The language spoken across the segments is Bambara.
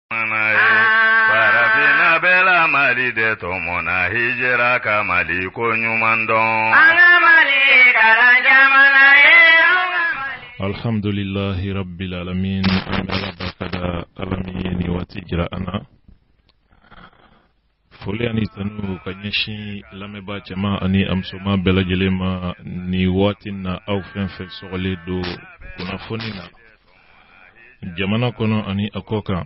Parafina bela mali de tomona hijira kamali konyumandon. Alhamdulillahi rabbil alamin. Amala bakada alamiyeni watijra ana. Foli ani tanu kanyeshi lameba chama ani amsoma bela jelema ni watina au fenfe sogole do kuna fonina. Jamana kono ani akoka.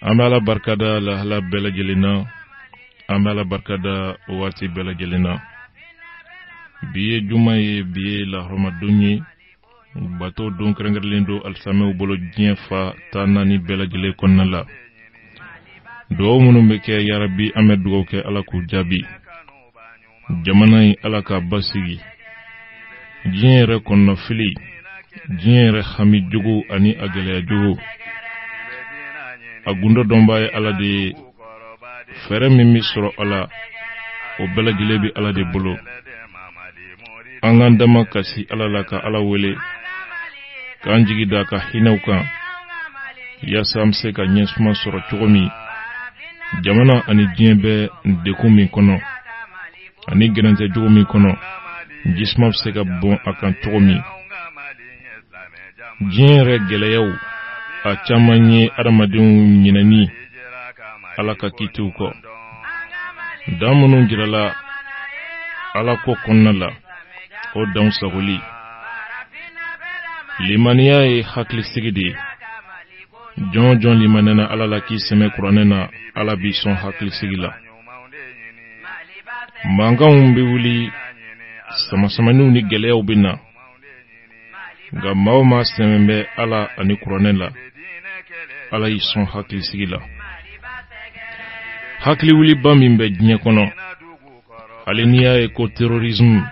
Amala barkada la bela jelena. Amala barkada wati bela jelena. Biye jumaye biye la romadunye. Bato don krengerlindo alsame bolo dien fa tanani bela jele konnala. Do munu mbeke ya rabbi amed dugaw ke ala ku jabi. Jamanay ala ka basigi. Dien re konno fili. Dien re khami jugu ani agale jugu. Agundo dombaye ala de fere mimi soro ala o bela jele bi ala de bolo. Angandama kasi ala laka ala wele. Kanjigi da ka hinauka ya samse ka nyesuma soro chogomi jamana ani diembe dekumi kono ani genante jogomi kono jisma se ka bon akan chogomi dienre geleyaw a chamanye aramadun nyinani alaka kituko damunu jirala ala ko konnala o dawn sagoli limaniya e hakli sigidi John limanena ala la ki seme kuranena ala bi son hakli sigila manga umbi wuli sama ni geleya bina ga mawma sembe ala ani kuranela ala yi son hakli sigila hakli wuli bamimbe dnya kono aliniya e ko terrorisme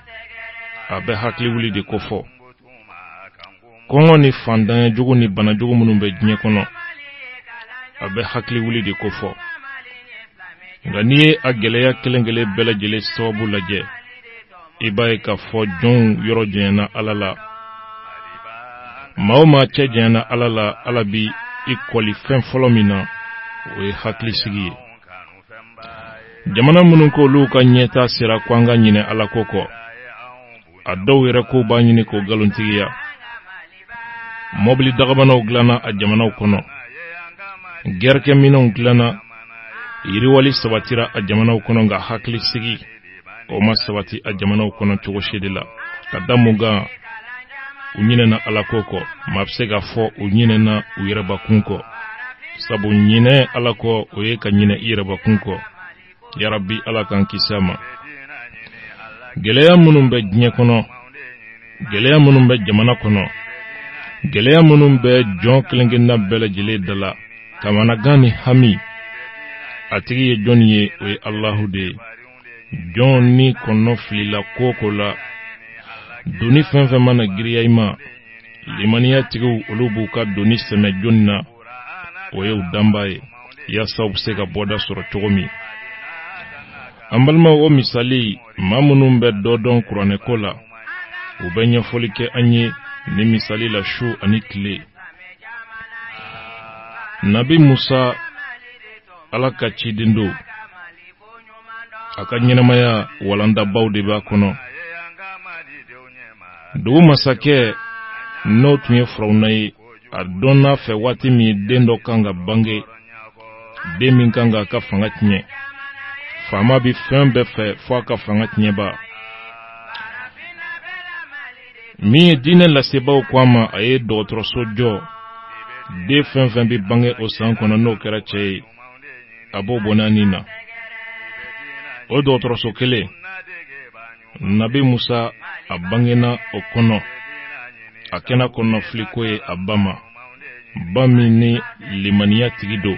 abe hakli wuli de kofo Kongo ni fandan jogo ni bana jogo munun be dnye kono abe hakli wuli de kofo ngani a geleya kelengele bela jele sababu laje ibaye ka fo jon yoro jena alala maoma che jena alala alabi ikoli fen folomina we hakli sigi jamana munun ko lu ka nyeta sira kwanga nyine ala koko adaw yere ko ba nyine ko galontiya mobili dagabanaw glana a jamanaw kono gerke minaw glana yiriwali sabatira a jamanaw kono nga hakli sigi o ma sabati a jamanaw kono cogo shedila kadamuga unyinena alakoko mapsega fo unyinena uyiraba kunko sabu nyine alako oyeka nyine iraba kunko ya rabbi alakan kisama geleya munumbe dnye kono geleya munumbe jamana kono geleya munum be jon klingina bela jele dala kamana gani hami atigi ye jon ye o Allahu de jon ni kono flila koko la doni fenfe mana giriya ima limaniya tigu olubu ka doni seme jonna o ye udambaye ya sabu se ka boda soro chogomi ambalma o misali mamunum be dodon kurane kola ubenya folike anye ni misali la shu anikle Nabi Musa alaka chidindo akanyina maya walanda bawde ba kono do masake no tunye frownai adona fe wati mi dendo kanga bange demin kanga ka fangatnye fama bi fembe fe fo ka fangatnye ba mi dine la seba kwama aye dotro sojo de fen bi bange o san kono no kera che abo bonanina o dotro so kele Nabi Musa abangena o kono akena kono flikoe abama bami ni limaniya tigido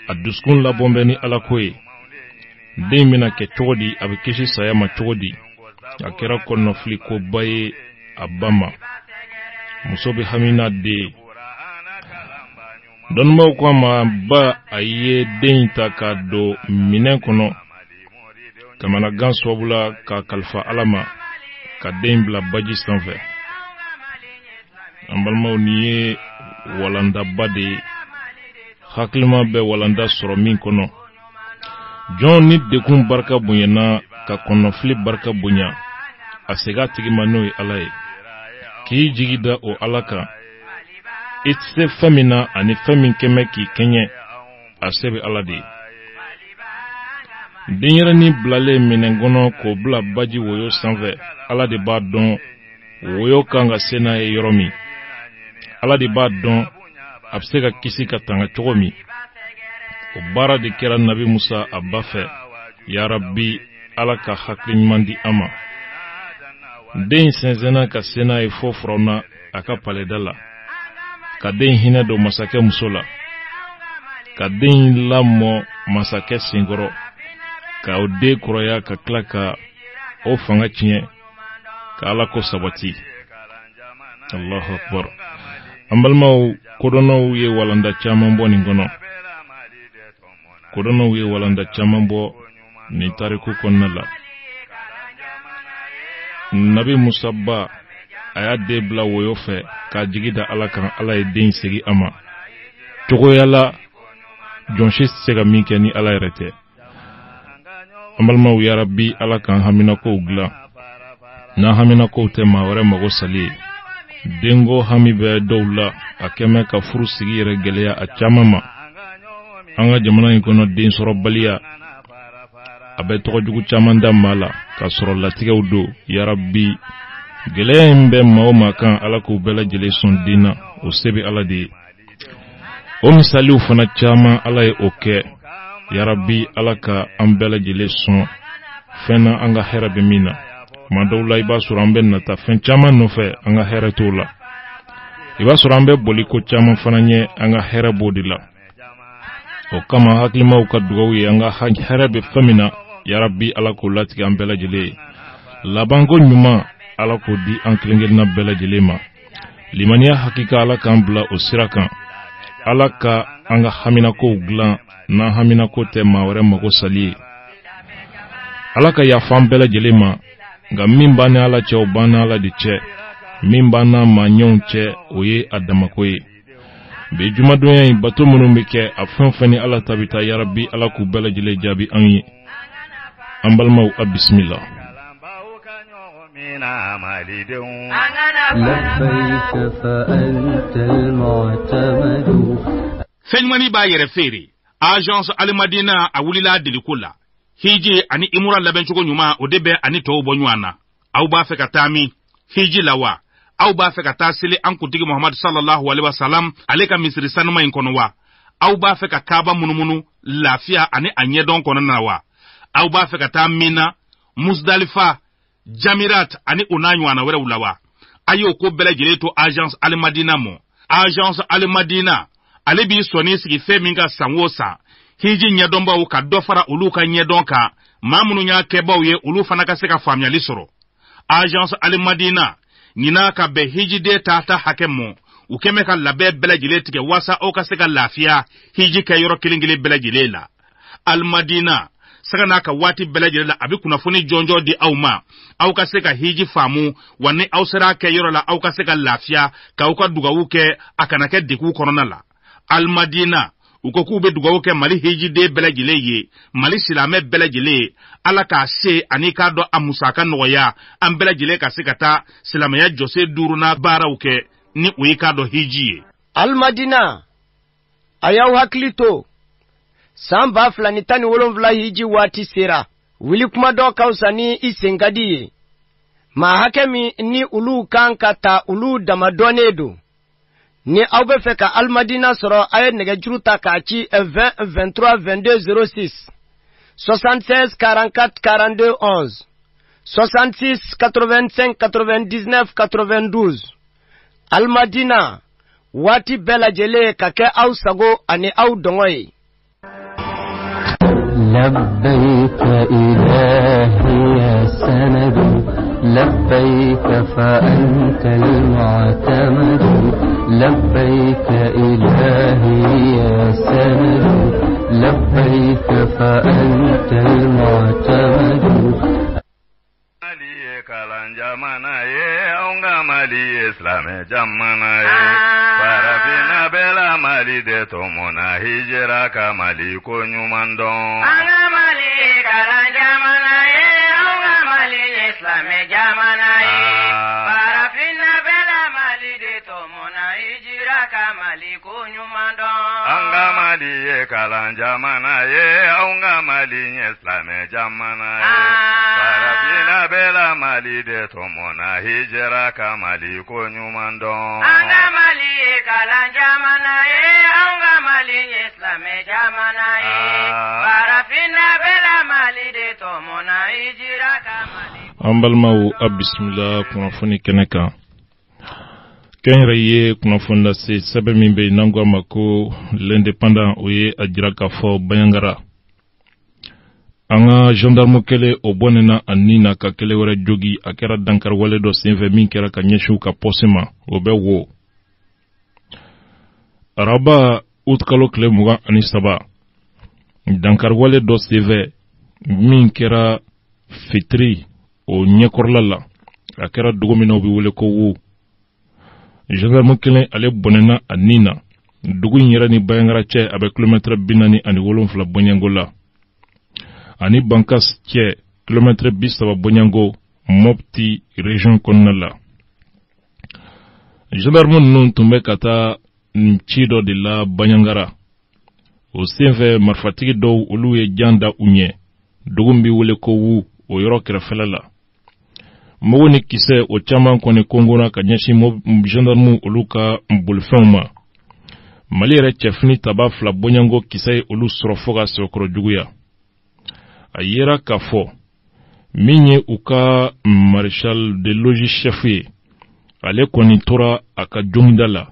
aduskun la bombe ni alakoe de mina ke chodi abikishi sayama chodi akera kono fliko baye abama musobe hamina de don mo ko ma ba aye den takado minen kono kamana ganso bula ka kalfa alama ka den bla baji sanfe ambalma niye walanda bade haklima be walanda soro min kono jon ni dekun barka bunyana ka konofli barka bunya asega tigi manoy alay ki jigida o alaka itse famina ani famin keme ki kenye asebe aladi dinyara ni blale minengono ko bla baji woyo sanve aladi ba don woyo kanga sena e yoromi aladi ba don absega kisi ka tanga chogomi o bara de kera nabi Musa abafe ya rabbi alaka haklin mandi ama den senzena ka sena e fofrona aka paledala ka den hina do masake musola ka den lamo masake singoro ka ode kuroya ka klaka o fanga chinye ka alako sabati Allahu akbar ambalmaw kodono ye walanda chaman bo ningono kodono ye walanda chaman bo ni tariku konnala nabi musabba aya debla woyo fe ka jigida alakan ala e den segi ama togo yala jonshi sega minke ni ala rete ambalmaw ya rabbi alakan hamina ko ugla na hamina ko te mawre mago sali dengo hami be dawla akeme ka furu sigi yere geleya a chamama anga jamana in kono den soro baliya abe to jugu chamanda mala ka soro latige udo ya rabbi geleya mbe mawma kan ala ko bela jele son dina o sebi ala di o misali u fana chama ala e oke ya rabbi ala ka ambela jele son fena anga herabe mina madawla iba surambe nata fen chama no fe anga here tola iba surambe boliko chama fananye anga here bodila o kama haklima ukadugawu anga here be famina ya rabbi ala ko lati ambela jele labango nyuma ala ko di anklingel na bela jele ma limaniya hakika ala kan bla o sirakan ala ka anga hamina ko glan na hamina ko te mawre mago sali ala ka ya fam bela jele ma nga mimba ni ala che obana ala di che mimba na manyon che oye adamakoye be juma dunya yi bato munu mike afan fani ala tabita ya rabbi ala ku bela jile jabi anyi ambalmaw bismillah لبيك فأنت المعتمد فنواني با يره فيري agence Al-Madina awulila delikula hiji ani imura laben chugo nyuma odebe ani to bonywana au ba fe katami hiji lawa au ba fe katasili an kutigi Muhammad sallallahu alaihi wasallam aleka misri sanuma inkonwa au ba fe kakaba munumunu lafia ani anye don konanawa au ba fe katamina Muzdalifa Jamirat ani unanywana wera ulawa ayo ko bela jileto agence Al-Madina mo agence Al-Madina alebi soni sigi feminga sanwosa hiji nyedomba uka dofara uluka nyedonka mamunu nya kebaw ye ulufana ka seka famya lisoro agence Al-Madina nina ka be hiji de tata hakemo ukeme ka labe belajile tike wasa o ka seka lafia hiji ka yoro kilingile belajile la Al-Madina saka naka wati belajile la abi kuna funi jonjo di auma au ka seka hiji famu wani au sera ke yoro la au ka seka lafia ka uka duga uke akanake diku korona la Al-Madina ukoku be dugawo ke mali hiji de belajile ye mali silame belajile ala ka se anika do amusaka noya am belajile ka sikata silame ya jose duruna bara uke ni uika do hiji Al-Madina ayaw haklito samba flani tani wolonvla hiji wati sera wili kuma do kausani isengadi ma hakemi ni ulu kankata ulu damadonedo ni aube feka Al-Madina soro ayet nege juruta kachi 20 23 22 06 76 44 42 11 66 85 99 92 Al-Madina wati bela jele kake au sago ani au dongoy لبيك إلهي يا سند لبيك فأنت المعتمد لبيك إلهي يا سند لبيك فأنت المعتمد kalan jamana ye onga mali islam jamana ye parafina be bela mali de tomona hijira ka mali ko nyumandon anga mali kala jamana ye anga mali islame jamana ye parafina bela mali de tomona hijira ka mali ko nyumandon anga mali ye kala jamana ye anga mali islame jamana ye parafina bela mali de tomona hijira ka mali ko nyumandon anga mali kala jamana ye anga mali islame jamana ye parafina bela mali de tomona hijira ka mali ambalmaw abismillah kunafoni keneka kenraye kunafonda se sabe mimbe nangwa mako l'indépendant oye ajira ka fo bayangara anga gendarme kele obonena anina ka kele wara jogi akera dankar wale do senve min kera ka nyeshu ka posema obe wo araba utkalo kle muga anisaba dankar wale do seve min kera fitri o nyekorlala akera dugomina obi wole ko wo gendarme kele ale bonena anina dugu nyera ni bayangara che abe kilometre binani ani wolonfla bonyangola ani bankas che kilometre bisaba bonyango mopti region konnala gendarme nun tumbe kata mchido de la banyangara o senve marfatigi dow olu ye janda unye dugumbi wole ko wu o yoro kerfelala mogo ni kise o chaman kone kongona ka nyashi gendarme olu ka mbulfenma mali yɛrɛ cɛfini taba fila bonyango kise olu sɔrɔ fo ka sɔkɔrɔ juguya a yera k'a fɔ min ye u ka marshal de logis chef ye ale kɔni tora a ka jongida la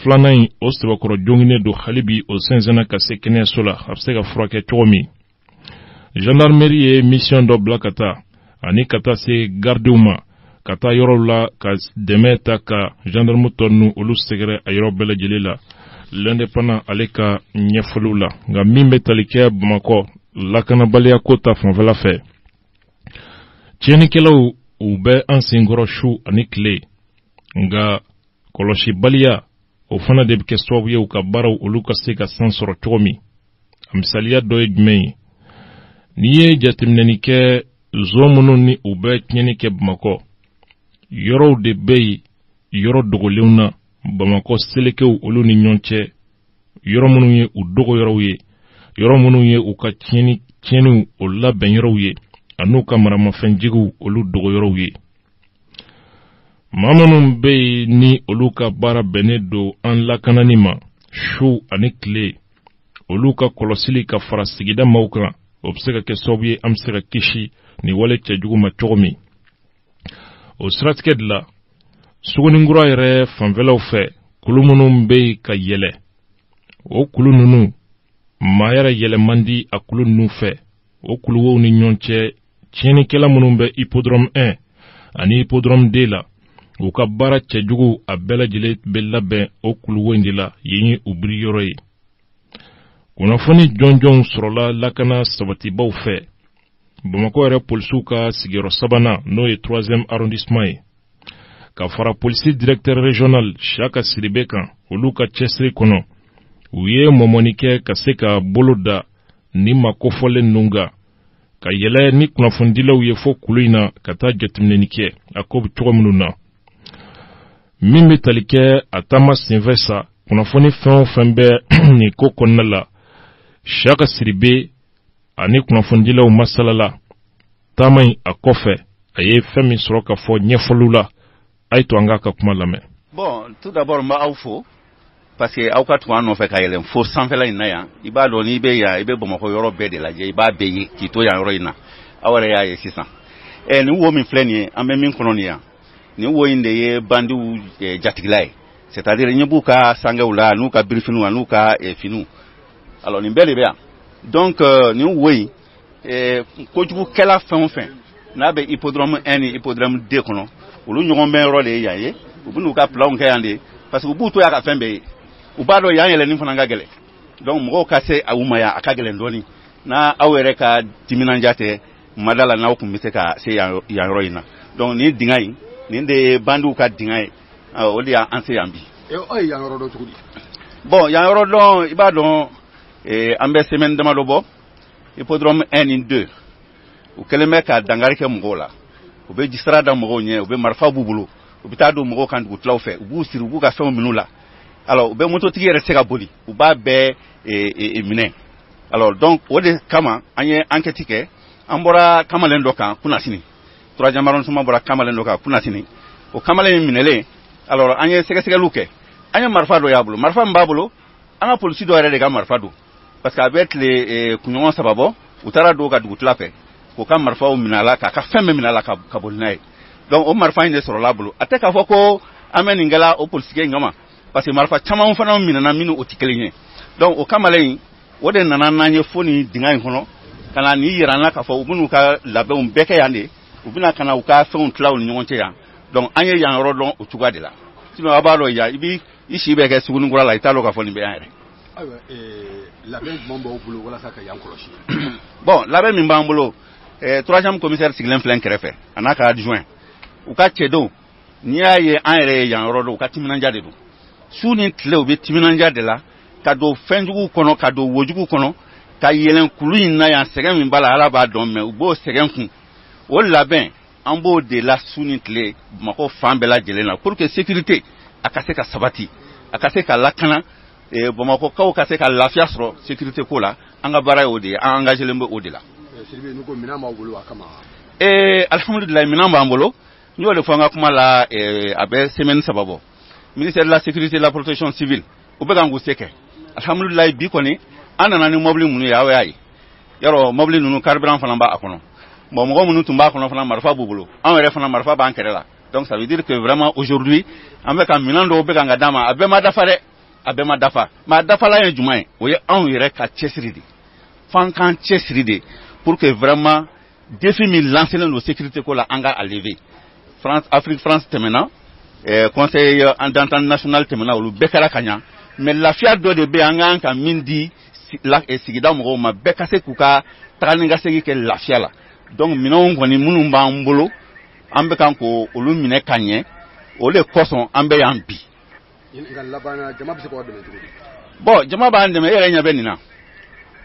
filanan in o sɛbɛkɔrɔ jonginen don halibi o sɛnsɛnna ka se kɛnɛyaso la a bɛ se ka furakɛ cogo min gendarmerie ye mission dɔ bila ka taa ani ka taa se gardiw ma ka taa yɔrɔw la ka dɛmɛ ta ka gendarme tɔ ninnu olu sɛgɛrɛ a yɔrɔ bɛɛ lajɛlen la l'indépendant ale ka ɲɛfɔliw la nka min bɛ tali kɛ bamakɔ lakanabaliya ko ta fanfɛla fɛ tiɲɛnikɛlaw u bɛ an senkɔrɔ su ani tile nka kɔlɔsibaliya o fana de bɛ kɛ sababu ye u ka baaraw olu ka se ka san sɔrɔ cogo min a misaliya dɔ ye jumɛn ye n'i ye jateminɛni kɛ zon minnu ni u bɛ tiɲɛni kɛ bamakɔ yɔrɔw de bɛ yen yɔrɔ dogolenw na bamakɔ selekew olu ni ɲɔgɔn cɛ yɔrɔ minnu ye u dogo yɔrɔw ye yɔrɔ minnu ye u ka tiɲɛniw o labɛn yɔrɔw ye an'u ka maramafɛnjigiw olu dogo yɔrɔw ye maa minnu bɛ yen ni olu ka baara bɛnnen don an lakanani ma su ani tile olu ka kɔlɔsili ka fara sigida maaw kan o bɛ se ka kɛ sababu ye an bɛ se ka kisi ni wale cɛjugu ma cogo min o siratigɛ de la Suguninkura yɛrɛ fanfɛlaw fɛ kulu minnu bɛ yen ka yɛlɛ o kulu ninnu maa yɛrɛ yɛlɛ man di a kulu ninnu fɛ o kuluwow ni ɲɔgɔn cɛ tiɲɛnikɛla minnu bɛ hippodrome 1 ani hippodrome 2 la u ka baara cɛjugu a bɛɛ lajɛlen bɛ labɛn o kuluwo in de la yen ye u biri yɔrɔ ye kunnafoni jɔnjɔnw sɔrɔla lakana sabatibaw fɛ bamakɔ yɛrɛ polisiw ka sigiyɔrɔ sabanan n'o ye 3e arrondissement ye ka fara polisi directeur régional Chaka Siribe kan olu ka cɛsiri kɔnɔ u ye mɔmɔni kɛ ka se ka bolo da ni makofɔlen ninnu kan ka yɛlɛ ni kunnafonidilaw ye fo kulu in na ka taa jateminɛni kɛ a ko bɛ cogo minnu na min bɛ tali kɛ a taama senfɛ sa kunnafoni fɛn o fɛn bɛ nin ko kɔnɔna la Chaka Siribe ani kunnafonidilaw masalala taama in a kɔfɛ a ye fɛn min sɔrɔ ka fɔ ɲɛfɔliw la aito anga ka kuma lamɛ. Bon, tout d'abord mba aw fo parce que aw ka tuma nɔfɛ ka yɛlɛn fo sanfɛla in na yan i b'a dɔn n'i bɛ yan i bɛ Bamakɔ yɔrɔ bɛɛ de lajɛ i b'a bɛɛ ye k'i to yan yɔrɔ in na aw yɛrɛ y'a ye sisan nin wo min filɛ nin ye an bɛ min kɔnɔ nin yan nin wo in de ye bandiw jatigila ye c'est-à-dire ɲɛ b'u ka sangew la n'u ka birifiniw n'u ka finiw alors nin bɛɛ de bɛ yan donc nin wo in kojugukɛla fɛn o fɛn n'a bɛ hippodrome 1 ni hippodrome 2 kɔnɔ olu ɲɔgɔn bɛ yɔrɔ de ye yan ye u bɛ n'u ka planw kɛ yan de parce que u b'u to yan ka fɛn bɛɛ ye u b'a dɔn yan yɛlɛnin fana ka gɛlɛn donc mɔgɔw ka se a u ma yan a ka gɛlɛn dɔɔnin n'a aw yɛrɛ ka timinanja tɛ mada la n'aw tun bɛ se ka se yan yɔrɔ in na donc nin dingɛ in nin de ye bandiw ka dingɛ ye o de y'an se yan bi. aw ye yan yɔrɔ dɔ cogo di. bon yan yɔrɔ dɔn i b'a dɔn an bɛ semaine damadɔ bɔ hippodrome 1 ni 2 u kɛlen bɛ ka dankari kɛ mɔgɔw la u bɛ sira da mɔgɔw ɲɛ u bɛ marifa b'u bolo u bɛ taa don mɔgɔw kan dugutilaw fɛ u b'u siri u b'u ka fɛnw min'u la alors u bɛ mototigi yɛrɛ se ka boli u b'a bɛɛ minɛ alors donc o de kama an ye enquête kɛ an bɔra kamalen dɔ kan kunasini 3e arrondissement bɔra kamalen dɔ kan kunasini o kamalen minɛlen alors an ye sɛgɛsɛgɛliw kɛ an ye marifa dɔ y'a bolo marifa min b'a bolo an ka polisi dɔ yɛrɛ de ka marifa don parce que a bɛ tile kunɲɔgɔn 3 bɔ u taara don ka dugutila fɛ k'o ka marifaw minɛ a la k'a ka fɛn bɛɛ minɛ a la ka boli n'a ye donc o marifa in de sɔrɔla a bolo a tɛ k'a fɔ ko an bɛ nin kɛla o polisikɛ ɲama parce que marifa caman fana minɛna minnu o tɛ kelen ye donc o kamalen o de nana n'an ye fo nin dingɛ in kɔnɔ ka na nin yira an na k'a fɔ u bɛn'u ka labɛnw bɛɛ kɛ yan de u bɛna ka na u ka fɛnw tila u ni ɲɔgɔn cɛ yan donc an ye yan yɔrɔ dɔn o cogoya de la sinon a b'a dɔn yan i si bɛ kɛ Sugunikura la i t'a dɔn k'a fɔ nin bɛ yan yɛrɛ. ayiwa labɛn jumɛn b'aw bolo walasa ka yan kɔlɔsi. bon labɛn min b'an bolo 3e commissaire sigilen filɛ n kɛrɛfɛ a n'a ka adjoint u ka cɛdenw n'i y'a ye an yɛrɛ ye yan yɔrɔ dɔn u ka timinanja de don su ni tile u bɛ timinanja de la ka don fɛnjuguw kɔnɔ ka don wojuguw kɔnɔ ka yɛlɛn kulu in na yan sɛgɛn min b'a la ala b'a dɔn mɛ u b'o sɛgɛn kun o labɛn an b'o de la su ni tile Bamakɔ fan bɛɛ lajɛlen na pour que sécurité a ka se ka sabati a ka se ka lakana Bamakɔkaw ka se ka lafiya sɔrɔ sécurité ko la an ka baara ye o de ye an engagelen bɛ o de la. Sidibe n'u ko minɛn b'aw bolo a kama. alhamdulilayi minɛn b'an bolo n y'o de fɔ an ka kuma la a bɛ semaine 3 bɔ ministère de la sécurité et de la protection civile u bɛ ka n se kɛ alhamdulilayi bi kɔni an nana ni mobili minnu ye aw y'a ye yarɔ mobili ninnu carburant fana b'a kɔnɔ bon mɔgɔ minnu tun b'a kɔnɔ fana marifa b'u bolo an yɛrɛ fana marifa b'an kɛrɛ la donc ça veut dire que vraiment aujourd'hui an bɛ ka minɛn dɔw bɛ ka d'a ma a bɛɛ ma dafa dɛ a bɛɛ ma dafa mais a dafala ye jumɛn ye o ye anw yɛrɛ ka cɛsiri de f'an k'an cɛsiri de pour que vraiment défi min lancelen don sécurité ko la an ka a lever Afrique France tɛmɛna conseil d'entente national tɛmɛna olu bɛɛ kɛra ka ɲa mais lafiya dɔ de bɛ an kan ka min di sigida mɔgɔw ma bɛɛ ka se k'u ka taga ni ka segin kɛ lafiya la donc minɛnw kɔni minnu b'an bolo an bɛ kan ko olu minɛ ka ɲɛ o de kosɔn an bɛ yan bi. nka laban jama bɛ se k'aw dɛmɛ cogo di. bon jama b'an dɛmɛ e yɛrɛ ɲɛ bɛ nin na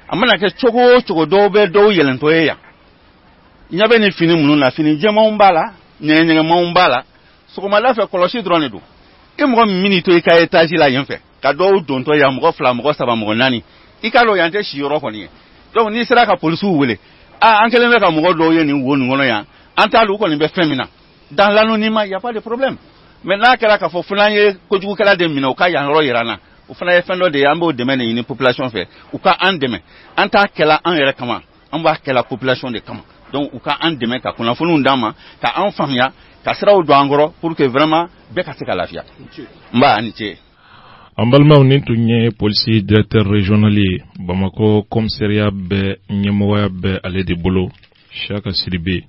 a mana kɛ cogo o cogo dɔw bɛ dɔw yɛlɛntɔ ye yan ɲɛ bɛ nin fini minnu na fini jɛmanw b'a la ɲɛgɛnɲɛgɛnmanw b'a la sɔgɔmada fɛ kɔlɔsi dɔrɔn de don e mɔgɔ min bɛ to i ka étage la yen fɛ ka dɔw dontɔ yan mɔgɔ 2 mɔgɔ 3 mɔgɔ 4 i k'a dɔn yan tɛ si yɔrɔ kɔni ye donc n'i sera ka polisiw wele an kɛlen bɛ ka mɔgɔ dɔw ye nin wo nin kɔnɔ yan an t'a dɔn u kɔni bɛ fɛn min na dans l'anonymat y a pas de problème mais n'a kɛra k'a fɔ fana ye kojugukɛla de minɛ u ka yan yɔrɔ yira an na o fana ye fɛn dɔ de ye an b'o dɛmɛ de ɲini population fɛ u ka an dɛmɛ an t'a kɛla an yɛrɛ kama an b'a kɛla population de kama donc u ka an dɛmɛ ka kunnafoniw d'an ma ka an faamuya ka siraw don an kɔrɔ pour que vraiment bɛɛ ka se ka lafiya n b'a ni ce. an balimaw nin tun ye polisi directeur régional ye Bamakɔ commissariat bɛɛ ɲɛmɔgɔya bɛɛ ale de bolo Siyaka Sidibe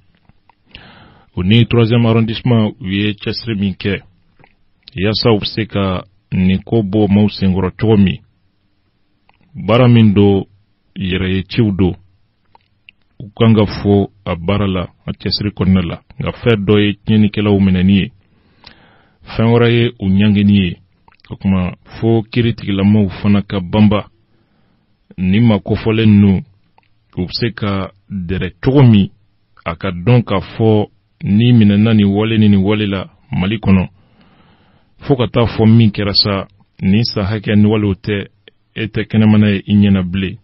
o ni 3e arrondissement u ye cɛsiri min kɛ yaasa u bɛ se ka nin ko bɔ maaw senkɔrɔ cogo min baara min do yɛrɛ ye ciw do u kan ka fɔ a baara la a cɛsiri kɔnɔna la nka fɛn dɔ ye tiɲɛnikɛlaw minɛni ye fɛn wɛrɛ ye u ɲangeni ye o kuma fo kiiritigilamaw fana ka banba ni ma kofɔlen ninnu u bɛ se ka dɛrɛ cogo min a ka dɔn k'a fɔ ni minɛna nin wale ni nin wale la Mali kɔnɔ fo ka taa fɔ min kɛra sa ni sa hakɛ ni walew tɛ e tɛ kɛnɛmana ye i ɲɛna bilen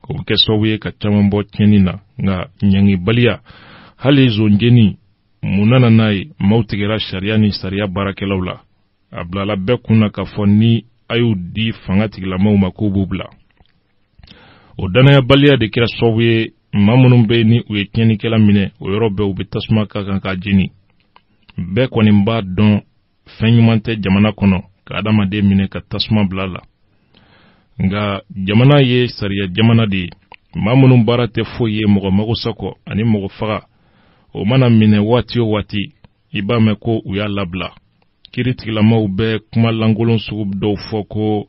o bɛ kɛ sababu ye ka caman bɔ tiɲɛni na nka ɲangibaliya hali zonjeni mun nana n'a ye maaw tigɛra sariya ni sariya baarakɛlaw la a bilala bɛɛ kunna k'a fɔ ni a y'u di fanga tigilamaw ma k'u b'u bila o danayabaliya de kɛra sababu ye maa minnu bɛ ni u ye tiɲɛnikɛla minɛ o yɔrɔ bɛɛ u bɛ tasuma ka kan k'a jeni bɛɛ kɔni b'a dɔn fɛn ɲuman tɛ jamana kɔnɔ ka adamaden minɛ ka tasuma bila la nka jamana ye sariya jamana de ye maa minnu baara tɛ foyi ye mɔgɔ mago sakɔ ani mɔgɔ faga o mana minɛ waati o waati i b'a mɛn ko u y'a labila kiiritigilamaw bɛ kuma lankolon sugu dɔw fɔ ko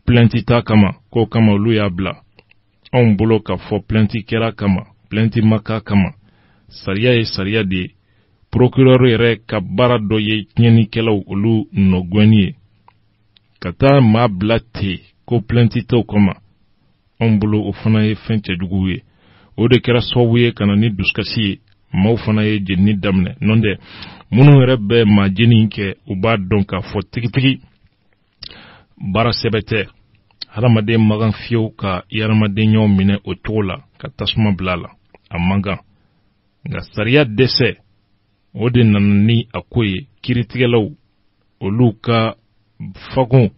plainte t'a kama k'o kama olu y'a bila anw bolo k'a fɔ plainte kɛra kama plainte ma k'a kama sariya ye sariya de ye procureur yɛrɛ ka baara dɔ ye tiɲɛnikɛlaw olu nɔgɔnni ye kata ma blate ko plantito koma on bolo o fana ye fɛn cɛjugu ye o de kɛra sababu ye kana ni duskasi ye maaw fana ye jenini daminɛ nɔntɛ minnu yɛrɛ bɛ maa jeni kɛ u b'a dɔn k'a fɔ tigitigi baara sɛbɛ tɛ hadamaden magan fiyewu ka yaramadenya minɛ o cogo la ka tasuma bila la a man kan nka sariya dɛsɛ o de nana ni a ko ye kiritigɛlaw olu ka fagon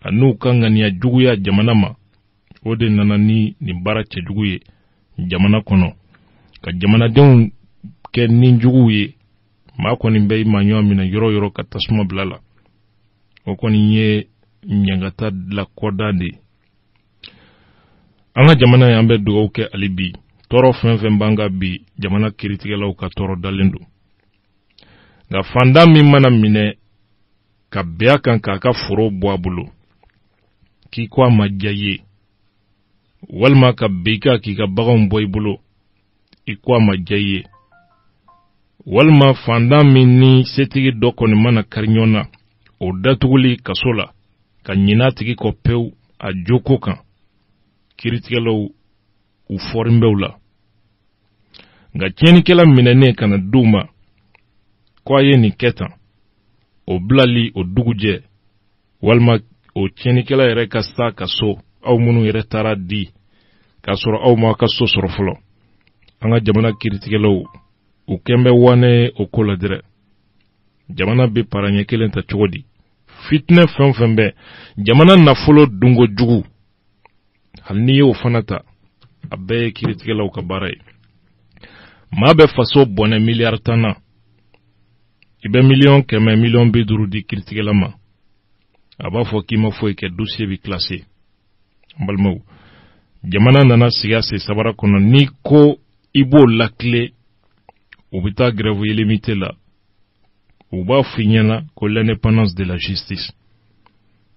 an'u ka ŋaniya juguya jamana ma o de nana ni nin baara cɛjugu ye jamana kɔnɔ ka jamanadenw kɛ nin juguw ye maa kɔni bɛ ma ɲɔgɔn minɛ yɔrɔ yɔrɔ ka tasuma bila la o kɔni ye ɲangata la kɔda de an ka jamana y'an bɛ dugawu kɛ ali bi tɔɔrɔ fɛn fɛn b'an ka bi jamana kiritigɛlaw ka tɔɔrɔ dalen don nka fanda min mana minɛ ka bɛɛ kan k'a ka foro bɔ a bolo k'i ko a ma diya ye walima ka bɛɛ k'i ka baganw bɔ i bolo i ko a ma diya ye walima fanda min ni setigi dɔ kɔni mana kari ɲɔgɔn na o datuguli kaso la ka ɲina tigi kɔ pewu a joko kan kiritigɛlaw u fɔrin bɛw la nka tiɲɛnikɛla minɛnen kana d'u ma ko a ye nin kɛ tan o bilali o dugujɛ walima o tiɲɛnikɛla yɛrɛ ka sa ka so aw minnu yɛrɛ taara di k'a sɔrɔ aw ma ka so sɔrɔ fɔlɔ an ka jamana kiritigɛlaw u kɛn bɛ wane o ko la dɛrɛ jamana bɛ paraɲɛ kelen ta cogo di fitinɛ fɛn fɛn bɛ jamana nafolo dungo jugu hali n'i y'o fana ta a bɛɛ ye kiritigɛlaw ka baara ye maa bɛ faso bɔnɛ miliyari 10 na i bɛ miliyɔn 100 miliyɔn 50 di kiritigɛla ma a b'a fɔ k'i ma foyi kɛ dossier bi classé n balimaw jamana nana sigi a sen sabara kɔnɔ n'i ko i b'o lakile u bɛ taa grève illimité la u b'a f'i ɲɛna ko l'indépendance de la justice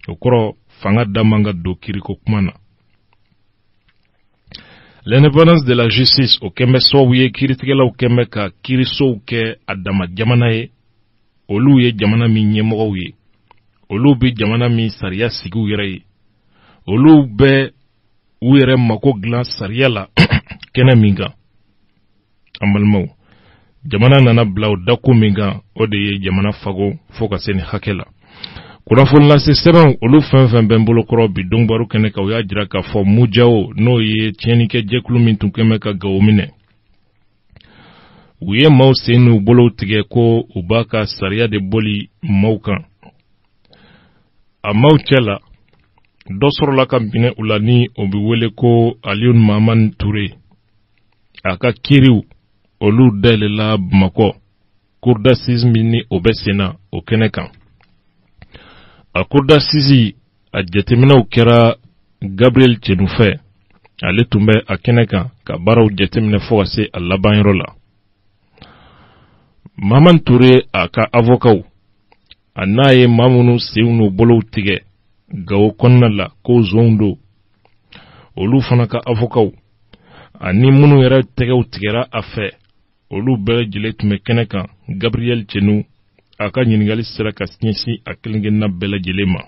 o kɔrɔ fanga da man ka don kiriko kuma na l'indépendance de la justice o kɛn bɛ sababu ye kiritigɛlaw kɛn bɛ ka kirisow kɛ a dama jamana ye olu ye jamana min ɲɛmɔgɔw ye olu bɛ jamana min sariya sigi u yɛrɛ ye olu bɛ u yɛrɛ mako dilan sariya la kɛnɛ min kan an balimaw jamana nana bila o dako min kan o de ye jamana fago fo ka se nin hakɛ la kunnafoni lase sɛbɛn olu fɛn fɛn bɛ n bolokɔrɔ bi don baro kɛnɛ kan u y'a jira k'a fɔ mujawo n'o ye tiɲɛnikɛ jɛkulu min tun kɛn bɛ ka gawo minɛ u ye maaw sen n'u bolow tigɛ ko u b'a ka sariya de boli maaw kan a maaw cɛ la dɔ sɔrɔla ka minɛ u la ni o bɛ wele ko aliyu mahamani ture a ka kiriw olu dayɛlɛla bamakɔ cour d'assises min ni o bɛ sen na o kɛnɛ kan a cour d'assises a jateminɛw kɛra gabriel cɛnufɛ ale tun bɛ a kɛnɛ kan ka baaraw jateminɛ fo ka se a labanyɔrɔ la mahamani ture a ka avokaw a n'a ye maa minnu senw n'u bolow tigɛ gawo kɔnɔna la ko zonw do olu fana ka avokaw ani minnu yɛrɛ tɛgɛw tigɛra a fɛ olu bɛɛ lajɛlen tun bɛ kɛnɛ kan gabriel cɛnu a ka ɲininkali sera ka ɲɛsin a kelenkelenna bɛɛ lajɛlen ma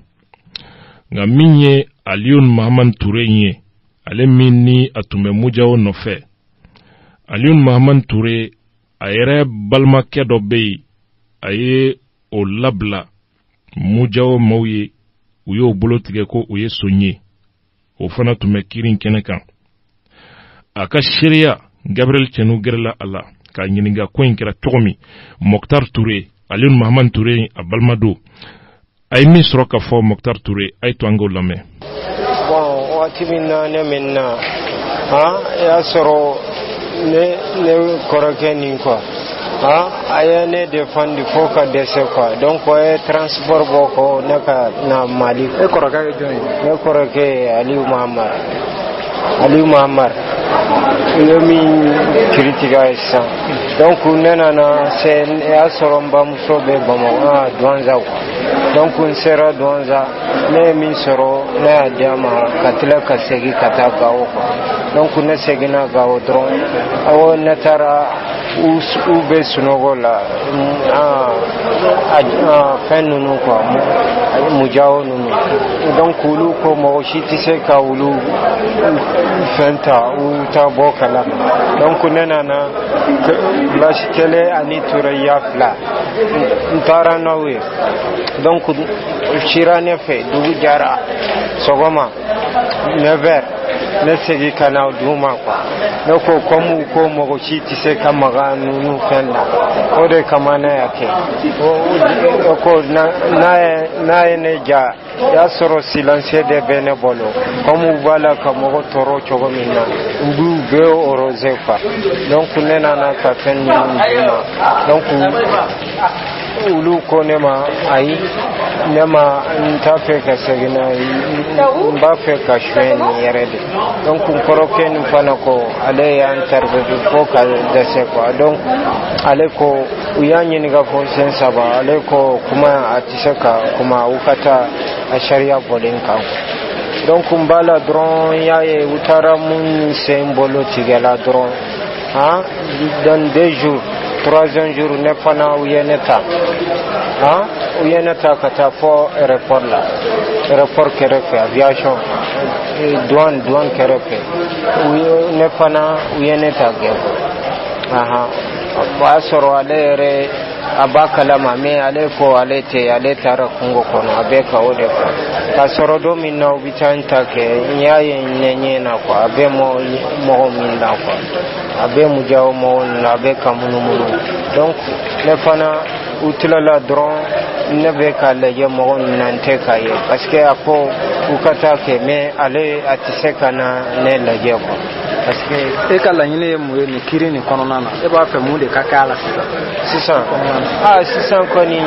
nka min ye aliyu mahamani ture ye ale min ni a tun bɛ mujawo nɔfɛ aliyu mahamani ture a yɛrɛ balimakɛ dɔ bɛ yen a ye o labila mujawo maaw ye u y'o bolo tigɛ ko u ye son ye o fana tun bɛ kirin kɛnɛ kan a ka seereya gabriel cɛnu gɛrɛla a la k'a ɲininka ko in kɛra cogo min mokhtar ture aliyu mahamani ture a balima don a ye min sɔrɔ ka fɔ mokhtar ture a ye to an k'o lamɛn. bon waati min na ne mɛn na y'a sɔrɔ ne kɔrɔkɛ nin quoi a ye ne defandi fo ka dɛsɛ quoi donc o ye transport bɔ ko ne ka na mali. e kɔrɔkɛ ye jɔn ye? ne kɔrɔkɛ ye aliyu mahamar ye min kiritigɛ ye sisan donc ne nana y'a sɔrɔ n bamuso bɛ bamakɔ Douentza donc n sera Douentza ne ye min sɔrɔ ne y'a di a ma ka tila ka segin ka taa Gawo quoi donc ne seginna Gawo dɔrɔn awɔ ne taara u bɛ sunɔgɔ la fɛn ninnu quoi mujaw ninnu donc olu ko mɔgɔ si tɛ se ka olu fɛn ta u ta bɔ kala donc ne nana place kelen ani turaya fila n taara n'aw ye donc cira ne fɛ dugu jara sɔgɔma 9h ne segi ka na d'u ma quoi ne ko comme ko mɔgɔ si tɛ se ka maga ninnu fɛn na o de kama ne y'a kɛ o ko n'a ye ne ja y'a sɔrɔ silencieux de bɛ ne bolo comme u b'a la ka mɔgɔ tɔɔrɔ cogo min na u b'u bɛɛ oroser quoi donc ne nana ka fɛn ninnu d'u ma donc olu ko ne ma ayi ne ma n t'a fɛ ka segin n'a ye n b'a fɛ ka suɲɛ nin yɛrɛ de donc n kɔrɔkɛ nin fana ko ale y'an interview fo ka dɛsɛ quoi donc ale ko u y'a ɲininka fo siɲɛ 3 ale ko kuma a tɛ se ka kuma u ka taa a sariya bɔlen kan donc n b'a la dɔrɔn n y'a ye u taara mun sen bolo tigɛla dɔrɔn dans 2 jours 3e jour ne fana u ye ne ta u ye ne ta ka taa fɔ aéroport la aéroport kɛrɛfɛ aviation douane kɛrɛfɛ ne fana u ye ne ta gɛn o y'a sɔrɔ ale yɛrɛ a b'a kalama mais ale ko ale taara kungo kɔnɔ a bɛ ka o de fɔ k'a sɔrɔ don min na u bɛ taa n ta kɛ n y'a ye ɲɛ na quoi a bɛ mɔgɔ min na quoi a bɛ mujaw mɔgɔ na a bɛ ka munumunu donc ne fana u tilala dɔrɔn ne bɛ ka lajɛ mɔgɔ min na n tɛ k'a ye parce que a ko u ka taa kɛ mais ale a tɛ se ka na ne lajɛ quoi parce que e ka laɲini ye mun ye nin kiiri nin kɔnɔna na e b'a fɛ mun de ka kɛ a la sisan sisan kɔni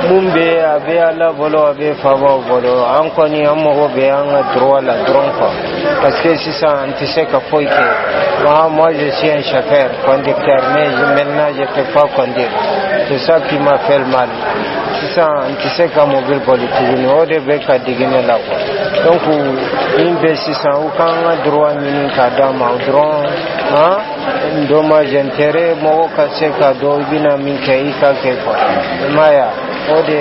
mun bɛ a bɛ ala bolo a bɛ fabaw bolo an kɔni an mago bɛ an ka droit la dɔrɔn quoi parce que sisan an tɛ se ka foyi kɛ moi je suis un chauffeur conducteur mais maintenant je peux pas conduire c'est ça qui m'a fait mal sisan an tɛ se ka mobile boli tuguni o de bɛ ka digi ne la quoi donc min bɛ sisan u kan ka droit ɲini k'a d'a ma dɔrɔn dommage intérêt mɔgɔ ka se ka dɔ i bɛna min kɛ i ka kɛ quoi i m'a ye o de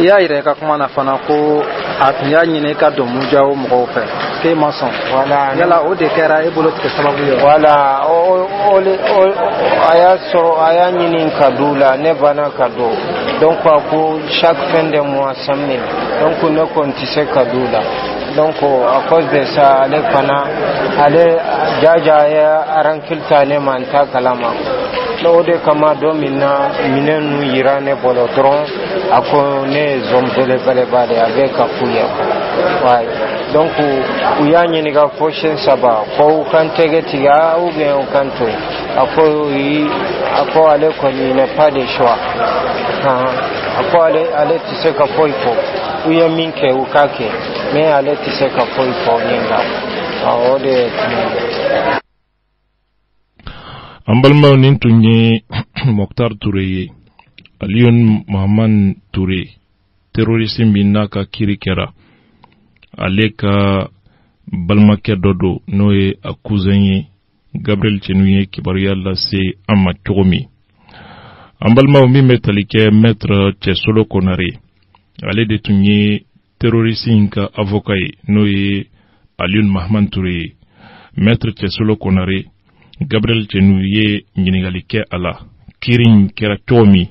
i y'a yɛrɛ ka kuma na fana ko a tun y'a ɲini i ka don mujaw mɔgɔw fɛ k'e ma sɔn voilà yala o de kɛra e bolo tigɛ sababu ye voilà a y'a sɔrɔ a y'a ɲini ka d'u la ne banna ka don donc a ko chaque fin de mois 100 000 donc ne kɔni tɛ se ka d'u la donc à cause de ça ale fana ale jaja ya arankilta ne man ta kalama o de kama don min na minɛn ninnu yira ne bolo dɔrɔn a ko ne ye zone belebeleba de a bɛ ka fu ye donc u y'a ɲininka fo siɲɛ 3 ko u kan tɛgɛ tigɛ ou bien u kan to a ko ale kɔni n'est pas de choix a ko ale tɛ se ka foyi fɔ u ye min kɛ u k'a kɛ mais ale tɛ se ka foyi fɔ nin la o de ye an balimaw nin tun ye Mokhtar Ture ye Alioune Mahamane Ture terroriste min n'a ka kiiri kɛra ale ka balimakɛ dɔ don n'o ye a cousin ye Gabriel Tienu ye kibaruya lase an ma cogo min an balimaw min bɛ tali kɛ maître Cɛsolo Konare ale de tun ye terroriste in ka avocat ye n'o ye Alioune Mahamane Ture ye maître Cɛsolo Konare Gabriel Tienu ye ɲininkali kɛ a la kiiri in kɛra cogo min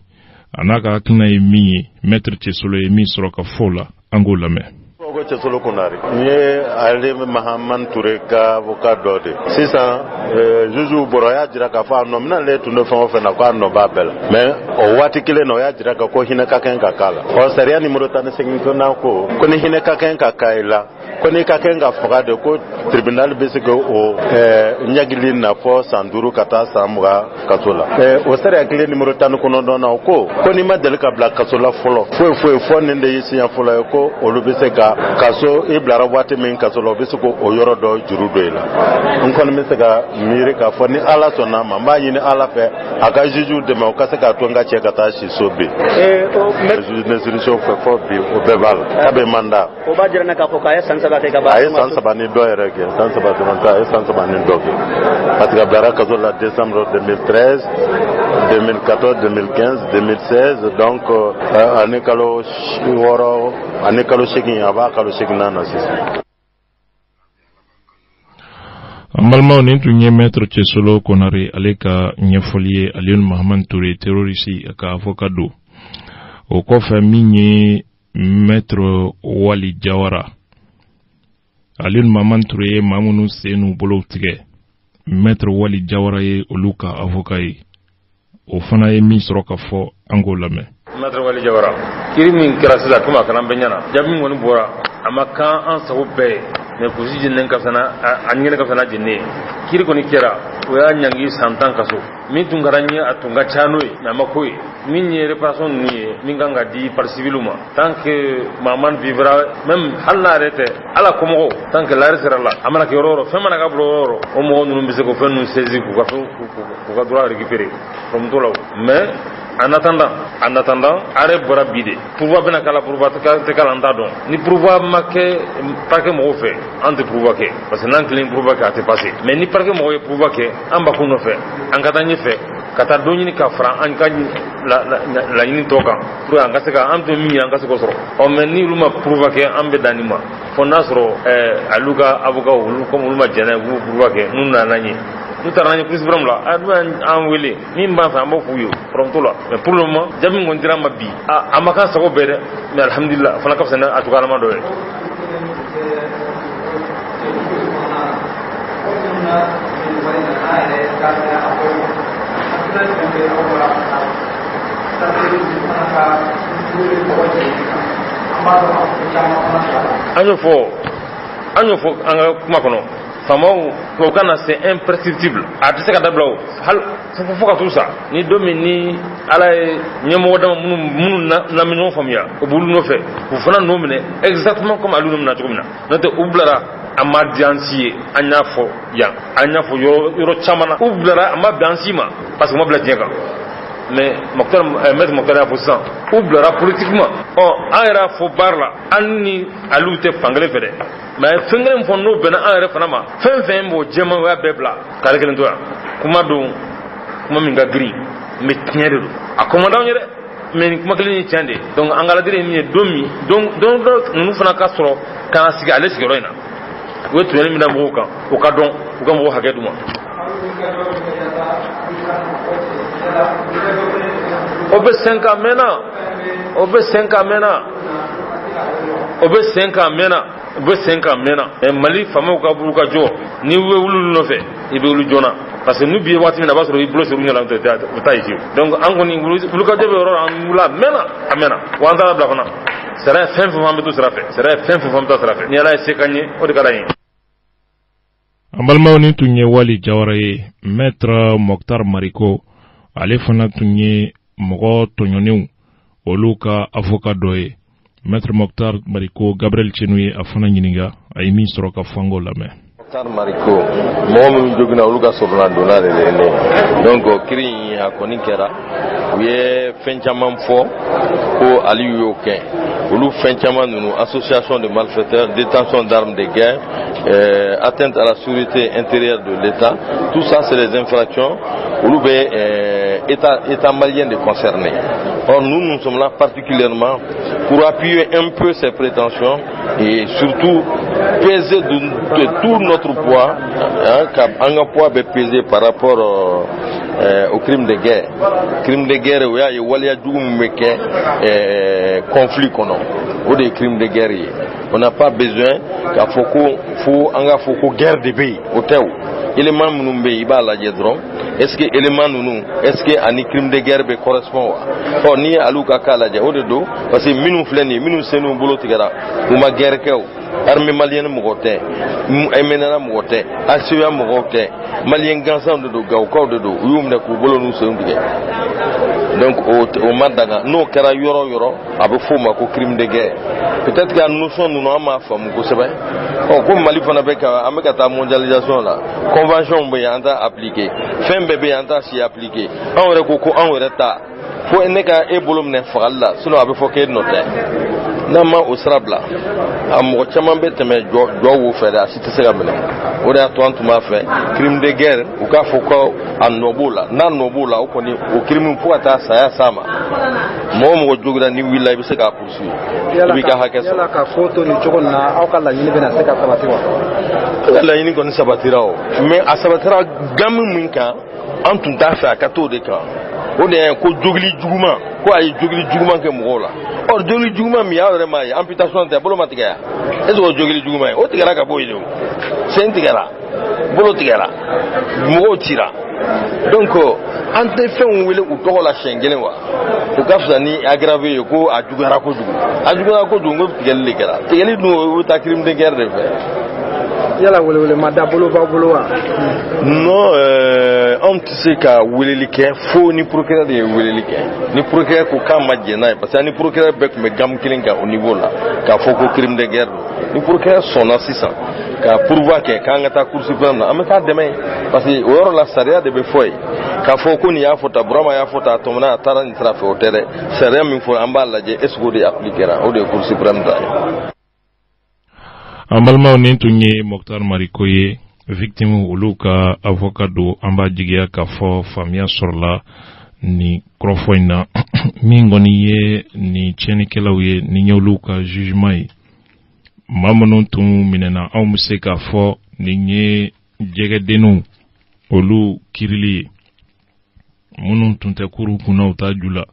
a n'a ka hakilina ye min ye maître Cɛsolo ye min sɔrɔ ka fɔ la an k'o lamɛn. Cɛsolo Konare n ye Alioune Mahamane Ture ka avocat dɔ de sisan juge bɔra y'a jira k'a fɔ a nɔ mina le tun bɛ fɛn o fɛn na ko a nɔ b'a bɛɛ la mais o waati kelen na o y'a jira ka ko hinɛ ka kɛn ka k'a la sariya numéro 18 ko n'a ko ni hinɛ ka kɛn ka k'a la ko n'i ka kɛn ka faga de ko tribunal bɛ se k'o ɲagili na fɔ san 5 ka taa san 20 kaso la o sariya kelen numéro 19 na o ko n'i ma deli ka bila kaso la fɔlɔ foyi fɔ nin de y'i siɲɛ fɔlɔ ye ko olu bɛ se ka kaso i bilara waati min kaso la o bɛ se k'o yɔrɔ dɔ juru dɔ i la n kɔni bɛ se ka miiri k'a fɔ ni ala sɔnna ma n b'a ɲini ala fɛ a ka juge dɛmɛ o ka se k'a to n ka cɛ ka taa si so bi juge d'instruction fɛ fɔ bi o bɛɛ b'a la k'a bɛ mandat o b'a jira ne k'a fɔ k'a ye san saba kɛ ka ban a ye san 3 ni dɔ yɛrɛ kɛ san 3 dɔrɔn tɛ a ye san 3 ni dɔ kɛ parce que a bilara kaso la décembre 2013 2014 2015 2016 donc ani kalo 6 ani kalo 8 a b'a kalo 8 na sisan. Malma nin tun ye maître Cesolo Konare ale ka ɲɛfɔli ye Aliyu Mahaman Ture terroriste ka avocat do. O kɔfɛ min ye maître Wali Jawara. Aliyu Mahaman Ture ye maa minnu sen n'u bolow tigɛ. Maître Wali Jawara ye olu ka avocat ye. O fana ye min sɔrɔ ka fɔ an k'o lamɛn. Maître Wali Jawara kiri min kɛra sisan kuma kana bɛ ɲana jaabi min kɔni bɔra a ma kan an sago bɛɛ ye mais kusi jinnen ka fana a ɲɛnɛ ka fana jinne kiri kɔni kɛra o y'a ɲangi san 10 kaso min tun ka ɲɛ a tun ka ca n'o ye mais a ma ko ye min ye réparation ninnu ye min kan ka di par civil ma tant que Maman vivra même hali n'a yɛrɛ tɛ ala kɔmɔgɔw tant que l'arrêt sera là a mana kɛ yɔrɔ o yɔrɔ fɛn mana ka bolo yɔrɔ o yɔrɔ o mɔgɔ ninnu bɛ se k'o fɛn ninnu saisir k'u ka droit récupérer comme to la mais en attendant arrêt bɔra bi de pouvoir bɛna kala pouvoir tɛ kala an t'a dɔn ni pouvoir ma kɛ parquet mɔgɔw fɛ an tɛ pouvoir kɛ parce que n'an kelen pouvoir kɛ a tɛ passer mais ni parquet mɔgɔw ye pouvoir kɛ an ba kun nɔfɛ an ka taa ɲɛfɛ ka taa dɔ ɲini ka fara an ka laɲini tɔ kan pour an ka se ka an tɛ min ye an ka se k'o sɔrɔ mais ni olu ma pouvoir kɛ an bɛ dan nin ma fo n'a sɔrɔ olu ka avocat olu comme olu ma jɛnna u pouvoir kɛ n'u nana ɲɛ nous t'arrangeons plus vraiment là à en wele min b'a fɛ an b'o f'u ye pronto la mais pour le moment jaabi min kɔni dira an ma bi a ma kan sago bɛɛ dɛ mais alhamdulillah fana ka fisa n'a cogoyalama dɔ ye. an y'o fɔ an ka kuma kɔnɔ faamaw tubabukan na c'est imprescriptible a tɛ se ka dabila o hali fo ka t'u sa ni don min ni ala ye ɲɛmɔgɔ dama minnu lamɛ ɲɔgɔn faamuya o b'olu nɔfɛ k'u fana nɔ minɛ exactement comme alu minɛ cogo min na n'o tɛ u bilara a ma di an si ye an y'a fɔ yan an y'a fɔ yɔrɔ caman na u bilara a ma bɛn an si ma parce que u ma bila diɲɛ kan mais maître Mokhtar y'a fɔ sisan u bilara politiquement an yɛrɛ y'a fɔ baara la an ni alu tɛ fankelen fɛ dɛ mais fɛn kelen fɔ n'o bɛnna an yɛrɛ fana ma fɛn fɛn b'o jɛman o y'a bɛɛ bila k'ale kelen to yan kuma don kuma min ka girin mais tiɲɛ de don a kɔn man d'anw ye dɛ mais nin kuma kelen ye tiɲɛ de ye donc an ka aladeli ye min ye don dɔ ninnu fana ka sɔrɔ k'an sigi ale sigiyɔrɔ in na o ye tonyɛli min da mɔgɔw kan o ka dɔn u ka mɔgɔw hakɛ d'u ma. o bɛ 5 ans mɛnna o bɛ 5 ans mɛnna o bɛ 5 ans mɛnna u bɛ 5 ans mɛnna mais Mali faamaw ka buru ka jɔ ni bɛ wuli nɔfɛ i bɛ wuli joona parce que n'u bi ye waati min na a b'a sɔrɔ i bolo sera u ɲɛ la u t'a ye fiyewu donc an kɔni wulikajɔ bɛ yɔrɔ la an wula a mɛnna wa an t'a labila fana sariya fɛn fɛn an bɛ to sira fɛ sariya fɛn fɛn an bɛ taa sira fɛ ni ala ye se k'an ye o de ka d'an ye. An balimaw ni tun ye Wali Jawara ye maître Mokhtar Mariko ale fana tun ye mɔgɔ tɔɲɔnenw olu ka avocat dɔ ye. Maître Mokhtar Mariko Gabriel Chenu ye a fana ɲininka a ye min sɔrɔ ka fango lamɛn. Mokhtar Mariko mɔgɔ minnu joginna olu ka sɔrɔla donna de ye ne donc kiri in a kɔni kɛra u ye fɛn caman fɔ ko Aliyu y'o kɛ olu fɛn caman ninnu association de malfaiteurs détention d'armes de guerre atteinte à la sécurité intérieure de l'État tout ça c'est des infractions olu bɛ état malien de concerné. Or nous sommes là particulièrement pour appuyer un peu ces prétentions et surtout peser de tout notre poids, un poids est pesé par rapport au crime de guerre. Crime de guerre, il y a des conflits ou des crimes de guerre. On n'a pas besoin qu'il faut guerre de pays. Élément nous il va la dron. Est-ce que élément nous est-ce que un crime de guerre correspond or ni aluka kala ja odedo parce que minu fleni minu senu bolo tigara uma guerre kew armée malienne mogote ay menana mogote asiya mogote malien gansan de do gaw ko de do yum ne ko bolo nu senu dige donc au madaga no kara yoro abe foma ko crime de guerre peut-être que nous sommes nous ama fam ko sebe comme Mali fana be ka ameka ta mondialisation la convention be anda appliquer fin bébé anda si appliquer on re ko on reta fo ne ka e bolom ne falla sinon abe fo ke noter n'a ma o sira bila a mɔgɔ caman bɛ tɛmɛ jɔ wo fɛ dɛ a si tɛ se ka minɛ o de y'a to an tun b'a fɛ crime de guerre u k'a fɔ ko a nɔ b'o la n'a nɔ b'o la o kɔni o crime fo ka taa saya s'a ma mɔgɔ o mɔgɔ jogira ni wulila i bɛ se k'a poursuivre i b'i ka hakɛ sɔrɔ. yala ka fɔ to nin cogo in na aw ka laɲini bɛna se ka sabati wa. laɲini kɔni sabatira o mais a sabatira gamu min kan an tun t'a fɛ a ka t'o de kan o de ye ko jogili juguman ko a ye jogili juguman kɛ mɔgɔw la or jogili juguman min y'aw yɛrɛ m'a ye amputation tɛ bolo ma tigɛ ya est-ce que o jogili juguman ye o tigɛra ka bɔ yen o sen tigɛra bolo tigɛra mɔgɔw cira donc an tɛ fɛnw wele u tɔgɔ la siɲɛ kelen wa o ka fisa ni aggravé ye ko a juguyara kojugu ko tigɛli de kɛra tigɛli dun o bɛ taa crime de guerre de fɛ. yala welewele ma da bolo b'aw bolo wa. non anw tɛ se ka weleli kɛ fo ni procureur de ye weleli kɛ ni procureur ko k'a ma jɛn n'a ye parce que ni procureur bɛɛ tun bɛ gamme kelen kan au niveau la k'a fɔ ko crime de guerre don ni procureur sɔnna sisan ka pourvoi kɛ k'an ka taa cour suprême na an bɛ taa dɛmɛ parce que o yɔrɔ la sariya de bɛ fɔ yen k'a fɔ ko nin y'a fɔ tan Burama y'a fɔ tan a tɔmɔna a taara nin sira fɛ o tɛ dɛ sariya min fɔ an b'a lajɛ est ce que o de appliquera o de ye cour suprême ta ye. an balimaw nin tun ye Mokhtar Mariko ye victime olu ka avocat do an b'a jigiya k'a fɔ faamuya sɔrɔla ni kɔrɔfɔ in na min kɔni ye ni tiɲɛnikɛlaw ye ni y'olu ka jugement ye maa minnu tun minɛna anw bɛ se k'a fɔ nin ye jɛgɛdenninw olu kirili ye minnu tun tɛ kuru kunna u t'a ju la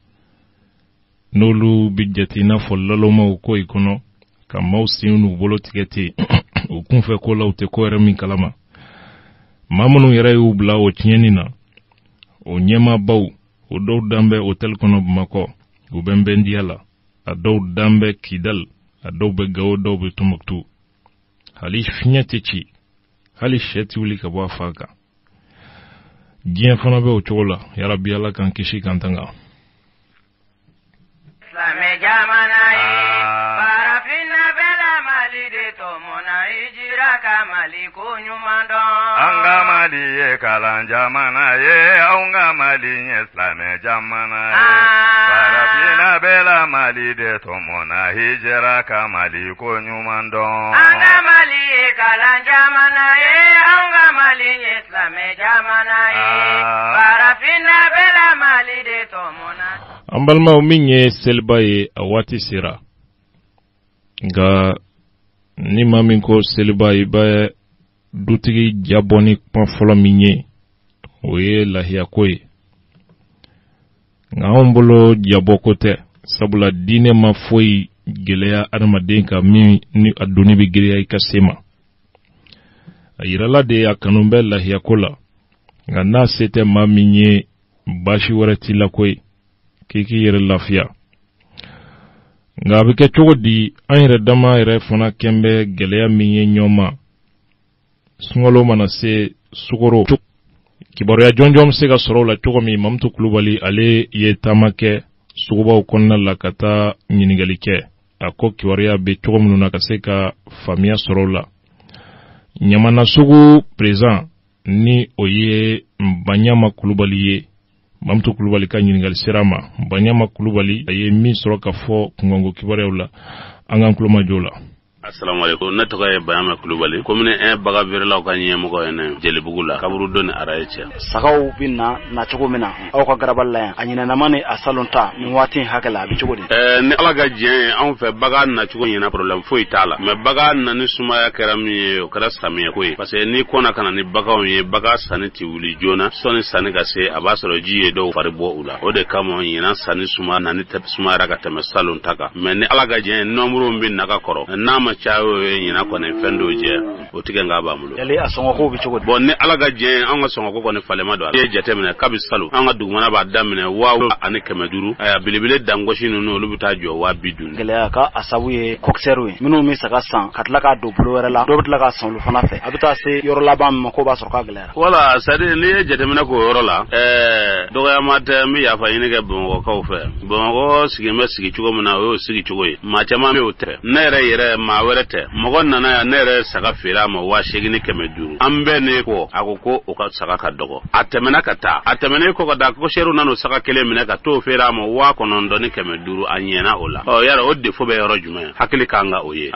n'olu bɛ jate i n'a fɔ lalɔmaw ko i kɔnɔ ka maaw sen n'u bolo tigɛ ten u kunfɛ ko la u tɛ ko yɛrɛ min kalama maa minnu yɛrɛ y'u bila o tiɲɛni na o ɲɛmaabaw o dɔw dan bɛ hôtel kɔnɔ Bamakɔ u bɛ Nbɛndiya la a dɔw dan bɛ Kidal a dɔw bɛ Gao dɔw bɛ Tombouctou hali fiɲɛ tɛ ci hali sɛ tɛ wuli ka bɔ a fa kan diɲɛ fana bɛ o cogo la yarabi Ala k'an kisi k'an tanga. Anga mali ye kalan jamana ye aunga mali ye islame jamana ye Farafina bela mali de tomona hijira kamali ko nyumando Anga mali ye kalan jamana ye aunga mali ye islame jamana ye Farafina bela mali de tomona Ambalma uminye selba ye awati sira nga ni mamin ko selba ye ba dutigi jaboni kpɔn fɔlɔ min ye o ye lahiya ko ye nka anw bolo jabɔ ko tɛ sabula diinɛ ma foyi gɛlɛya adamaden kan min ni a doni bɛ giriya i ka se ma a yirala de a kanu bɛ lahiya ko la nka n'a se tɛ maa min ye baasi wɛrɛ t'i la ko ye k'i k'i yɛrɛ lafiya nka a bɛ kɛ cogo di an yɛrɛ dama yɛrɛ fana kɛn bɛ gɛlɛya min ye ɲɔgɔn ma sungalo mana se sugoro kibaruya jɔnjɔn bɛ se ka sɔrɔ o la cogo min Mamutu Kulubali ale ye taama kɛ sugubaw kɔnɔna la ka taa ɲininkali kɛ a ko kibaruya bɛ cogo minnu na ka se ka faamuya sɔrɔ o la Ɲamana sugu président ni o ye Banyama Kulubali ye Mamutu Kulubali ka ɲininkali sera ma Banyama Kulubali a ye min sɔrɔ ka fɔ kunkanko kibaruyaw la an k'an tulo majɔ la. Assalamu alaikum ne tɔgɔ ye Bayama Kulubali commune 1 baga verelaw ka ɲɛmɔgɔ ye ne Jelibugu la kaburu doni araye cɛ sagaw bɛ na cogo min na aw ka garabali la yan a ɲinɛnama ni a salon ta nin waati in hakɛ la a bɛ cogo di ni Ala ka diɲɛ ye anw fɛ baga na cogo ɲɛna problème foyi t'a la mais baga na ni sumaya kɛra min ye o kɛra samiyɛ ko ye parce que ni kɔnna kana ni bagaw ye baga sanni tɛ wuli joona sɔnni sanni ka se a b'a sɔrɔ ji ye dɔw fari bɔ u la o de kama ɲinan sanni suma na ni sumayara ka tɛmɛ salon ta kan mais ni Ala ka diɲɛ ye nombre bɛ naga kɔrɔ n'a ma cayo ɲina kɔni fɛn dɔw jɛ o tigɛ nga b'a bolo yali a sɔngɔko bɛ cogo di bon ni Ala ka diɲɛ an ka sɔngɔko kɔni falema don a ye jateminɛ kabi salo an ka dugumana b'a daminɛ 7,500 aya belebele dangosi ninnu olu bɛ taa jɔ 50,000 gɛlɛya ka a sabu ye coxeur ye minnu bɛ saga san ka tila k'a don bolo wɛrɛ la dɔw bɛ tila k'a san olu fana fɛ a bɛ taa se yɔrɔ laban min ma ko b'a sɔrɔ k'a gɛlɛyara wala c'est à dire n'i ye jateminɛ k'o yɔrɔ la dɔgɔyama tɛ n bɛ yafa ɲini kɛ Bamakɔkaw fɛ Bamakɔ sigilen bɛ sigi cogo min na o y'o sigi cogo ye maa caman bɛ o tɛ ne yɛrɛ maa maa wɛrɛ tɛ mɔgɔ nana ya ne yɛrɛ saga feere ma 8,500 an bɛɛ ne ko a ko ko o ka saga ka dɔgɔ a tɛmɛna ka taa a tɛmɛnen kɔ ka da ko seru nana o saga kelen minɛ ka t'o feere ma 9,500 a ɲɛna o la yara o defo bɛ yɔrɔ jumɛn hakili kan ka o ye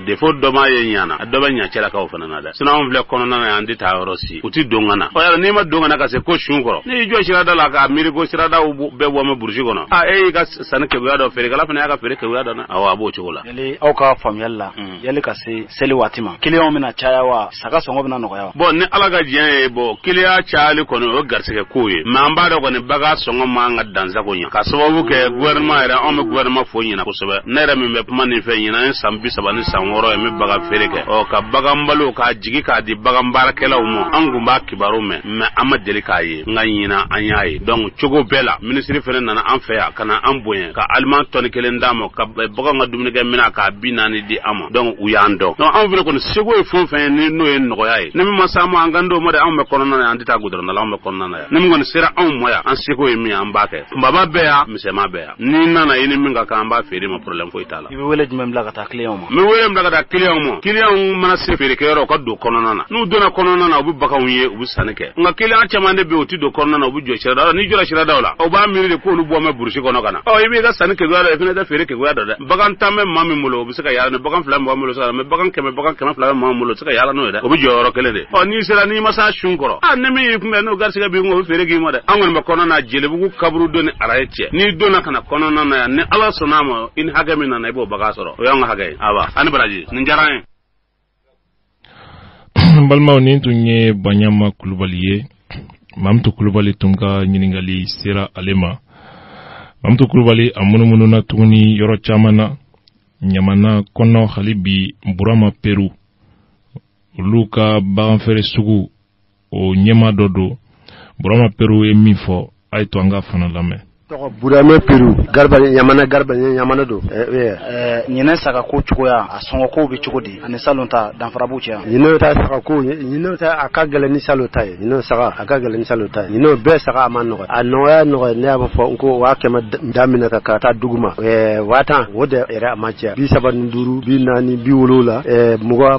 defo dɔ ma ye ɲana dɔ bɛ ɲa cɛlakaw fana na dɛ sinon an filɛ kɔnɔna na yan tɛ taa yɔrɔ si u ti don kana yara n'i ma don kana ka se ko sun kɔrɔ n'i y'i jɔ sirada la ka miiri ko siradaw bɛɛ bɔ mɛ burusi kɔnɔ e y'i ka sanni keguya dɔ feere kala fana y'a ka feere keguya dɔ na a b'o cogo la yali aw ka faamuyali la yali ka se seli waati ma client bɛna caya wa saga sɔngɔ bɛna nɔgɔya wa bon ni ala ka diɲɛ ye client cayali kɔni o garisɛgɛ ko ye mais an b'a dɔn kɔni baga sɔngɔ man ka dansago ɲɛ ka sababu kɛ gouvernement yɛrɛ anw bɛ gouvernement fo ɲɛna kosɛbɛ ne yɛrɛ min bɛ kuma nin fɛ ɲɛna ye san 30 ni san 6 ye min baga feere kɛ ka bagan balo k'a jigi k'a di bagan baarakɛlaw ma an kun b'a kibaru mɛn mais an ma deli k'a ye nka ɲina an y'a ye donc cogo bɛɛ la ministre fɛnɛ nana an fɛ yan ka na an bonya ka aliment tonne 1 d'a ma ka bagan ka dumunikɛ minɛ k'a 40 di an ma donc u y'an dɔn donc anw fɛnɛ kɔni sego ye fɛn fɛn ye n'o ye nɔgɔya ye ni min ma s'an ma an ka d'o ma dɛ anw bɛ kɔnɔna na an tɛ taa goudron la anw bɛ kɔnɔna na yan ni min kɔni sera anw ma yan an sego ye min an b'a kɛ kunbaba bɛɛ yan misɛnman bɛɛ yan ni nana i ni min ka kan an b'a feere ma problème foyi t'a la i bɛ wele jumɛn bila ka taa client ma n bɛ wele bila ka taa client ma client mana se feerekɛyɔrɔ u ka don kɔnɔna na n'u donna kɔnɔna na u bɛ baganw ye u bɛ sanni kɛ nka client caman de bɛ yen u tɛ don kɔnɔna na u bɛ jɔ sirada la n'i jɔra siradaw la u b'a miiri de k'olu bɔ mɛ burusi kɔnɔ ka na i b'i ka sanni keguya dɔ i fana tɛ feere keguya dɔ dɛ bagan tan bɛ maa min bolo o bɛ se ka yaala ni bagan 2 bɛ maa min bolo mɛ bagan 100 bɛ maa min bolo o tɛ se ka yaala n'o ye dɛ o bɛ jɔ yɔrɔ kelen de n'i sera n'i ma s'a sun kɔrɔ ni min y'i kunbɛn n'o garisigɛ b'i kun o bɛ feere k'i ma dɛ an kɔni bɛ kɔnɔna na jelibugu kaburu don ni araye cɛ n'i donna ka na kɔnɔna na yan ni ala sɔnna a ma i ni hakɛ min nana i b'o bagan sɔrɔ o y'an ka hakɛ ye aba ani baraji nin diyara an ye balimaw nin tun ye Banyama Kulubali ye Mamutu Kulubali tun ka ɲiningali sera ale ma Mamutu Kulubali a munumununa tuguni yɔrɔ caman na Ɲamana kɔnɔ hali bi Burama Peru olu ka baganfeere sugu o ɲɛma dɔ don Burama Peru ye min fɔ a ye to an ka fana lamɛn Burama Peru Ɲamana Ɲamana do ɲinɛ saga ko cogoya a sɔngɔ ko bɛ cogo di ani salon ta danfara b'u cɛ ɲinɛ ta saga ko ɲinɛ ta a ka gɛlɛn ni salon ta ye ɲinɛ saga a ka gɛlɛn ni salon ta ye ɲinɛ bɛɛ saga a ma nɔgɔ a nɔgɔya ne y'a fɔ ko 100 daminɛ ka taa dugu ma 10 o de yɛrɛ a ma cɛ 35 40 70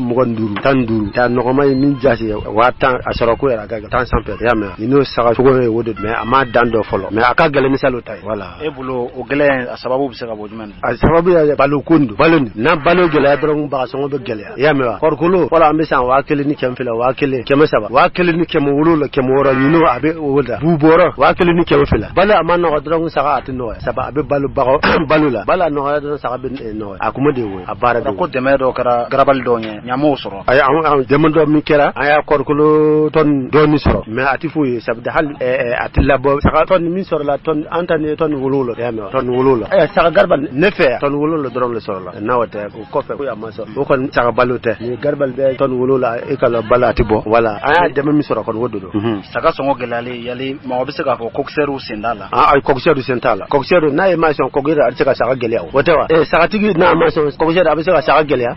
25 15 ta nɔgɔma ye min jasi 10 a sɔrɔ ko yɛrɛ a ka gɛlɛn 10 sanfɛ y'a mɛn ɲinɛ saga cogo ye o de mais a ma dan dɔ fɔlɔ mais a ka gɛlɛn ni salon voilà e bolo o gɛlɛya a sababu bɛ se ka bɔ jumɛn a sababu ye balo kondo balo ni na balo gɛlɛya dɔrɔn baga sɔngɔ bɛ gɛlɛya y'a mɛn wa kɔrɔkolo fɔlɔ an bɛ san 1,000 ni 100 1,000 1,700 1,000 ni 107 1,600 ɲinɛ a bɛ o da bu bɔrɔ 1,000 ni 100 balo a ma nɔgɔ dɔrɔn saga a tɛ nɔgɔya sabu a bɛ balo baga balo la balo a nɔgɔya dɔrɔn saga bɛ nɔgɔya a kuma de ye a baara de ko dɛmɛ dɔ kɛra garabali dɔw ɲɛ ɲamow sɔrɔ ayi an dɛmɛ dɔ min kɛra an y'a kɔrɔkolo tɔn dɔɔni sɔrɔ mais a tɛ foyi ye sabu hali a tɛ labɔ saga tɔn min sɔrɔ la tɔn an ta ni tɔn 7 y'a mɛn tɔn 7 saga garba ne fɛ tɔn 7 dɔrɔn le sɔrɔ la n'a tɛ o kɔfɛ ko a ma sɔrɔ o kɔni saga balo tɛ ni garba bɛ tɔn 7 e ka balo a tɛ bɔ voilà an y'a dɛmɛ min sɔrɔ kɔni o de don saga sɔngɔ gɛlɛyalen yali mɔgɔ bɛ se k'a fɔ kokisɛriw sen t'a la ayi kokisɛriw sen t'a la kokisɛriw n'a ye ma sɔn kokisɛri a bɛ se ka saga gɛlɛya o tɛ wa sagatigi n'a ma sɔn kokisɛri a bɛ se ka saga gɛlɛya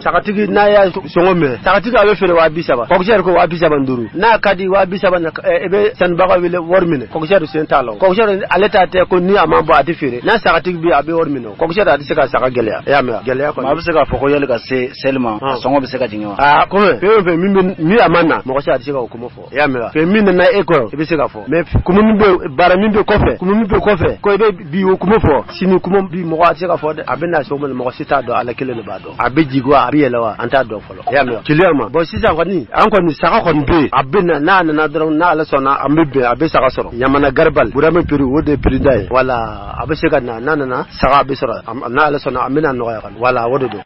sagatigi n'a y'a sɔngɔ mɛn sagatigi a bɛ feere 30,000 kokisɛri ko 35,5 n'a ka di 30,000 e bɛ sannibaga wele wari minɛ kokisɛri sen t'a la kokisɛri ale ta tɛ ko ni a ma bɔ a tɛ feere n'a sagatigi bi a bɛ wari minɛ kokisɛri a tɛ se ka saga gɛlɛya e y'a mɛn gɛlɛya kɔni a bɛ se k'a fɔ ko yali ka se seli ma a sɔngɔ bɛ se ka jigin wa kɔmi fɛn min a ma na mɔgɔ si a tɛ se ka o kuma fɔ e y'a mɛn wa fɛn min nana e kɔrɔ i bɛ se ka fɔ mais kuma min bɛ baara min bɛ kɔfɛ ko i bɛ bi o kuma fɔ sini kuma bi mɔgɔ a tɛ se ka fɔ dɛ a bɛ na so min mɔgɔ si t'a dɔn ala kelen de b'a dɔn a bɛ jigin wa a bɛ yɛlɛ wa an t'a dɔn fɔlɔ e y'a mɛn wa kiliyan ma bon sisan kɔni an kɔni saga kɔni bɛ yen a bɛ na n'a nana dɔrɔn n'ale sɔnna an bɛ bɛn a bɛ saga sɔrɔ Ɲamana Garibali Burama Peru o de ye président ye voilà a bɛ se ka na n'a nana saga a bɛ sɔrɔ n'ale sɔnna an bɛ na nɔgɔya kan voilà o de don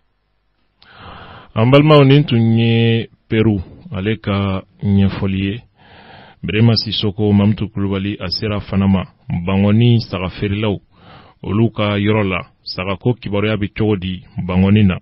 an balimaw nin tun ye Peru ale ka ɲɛfɔli ye Birema Sisoko Mamutu Kulubali a sera fana ma Bangɔni saga feerelaw olu ka yɔrɔ la sagako kibaruya bɛ cogo di Bangɔni na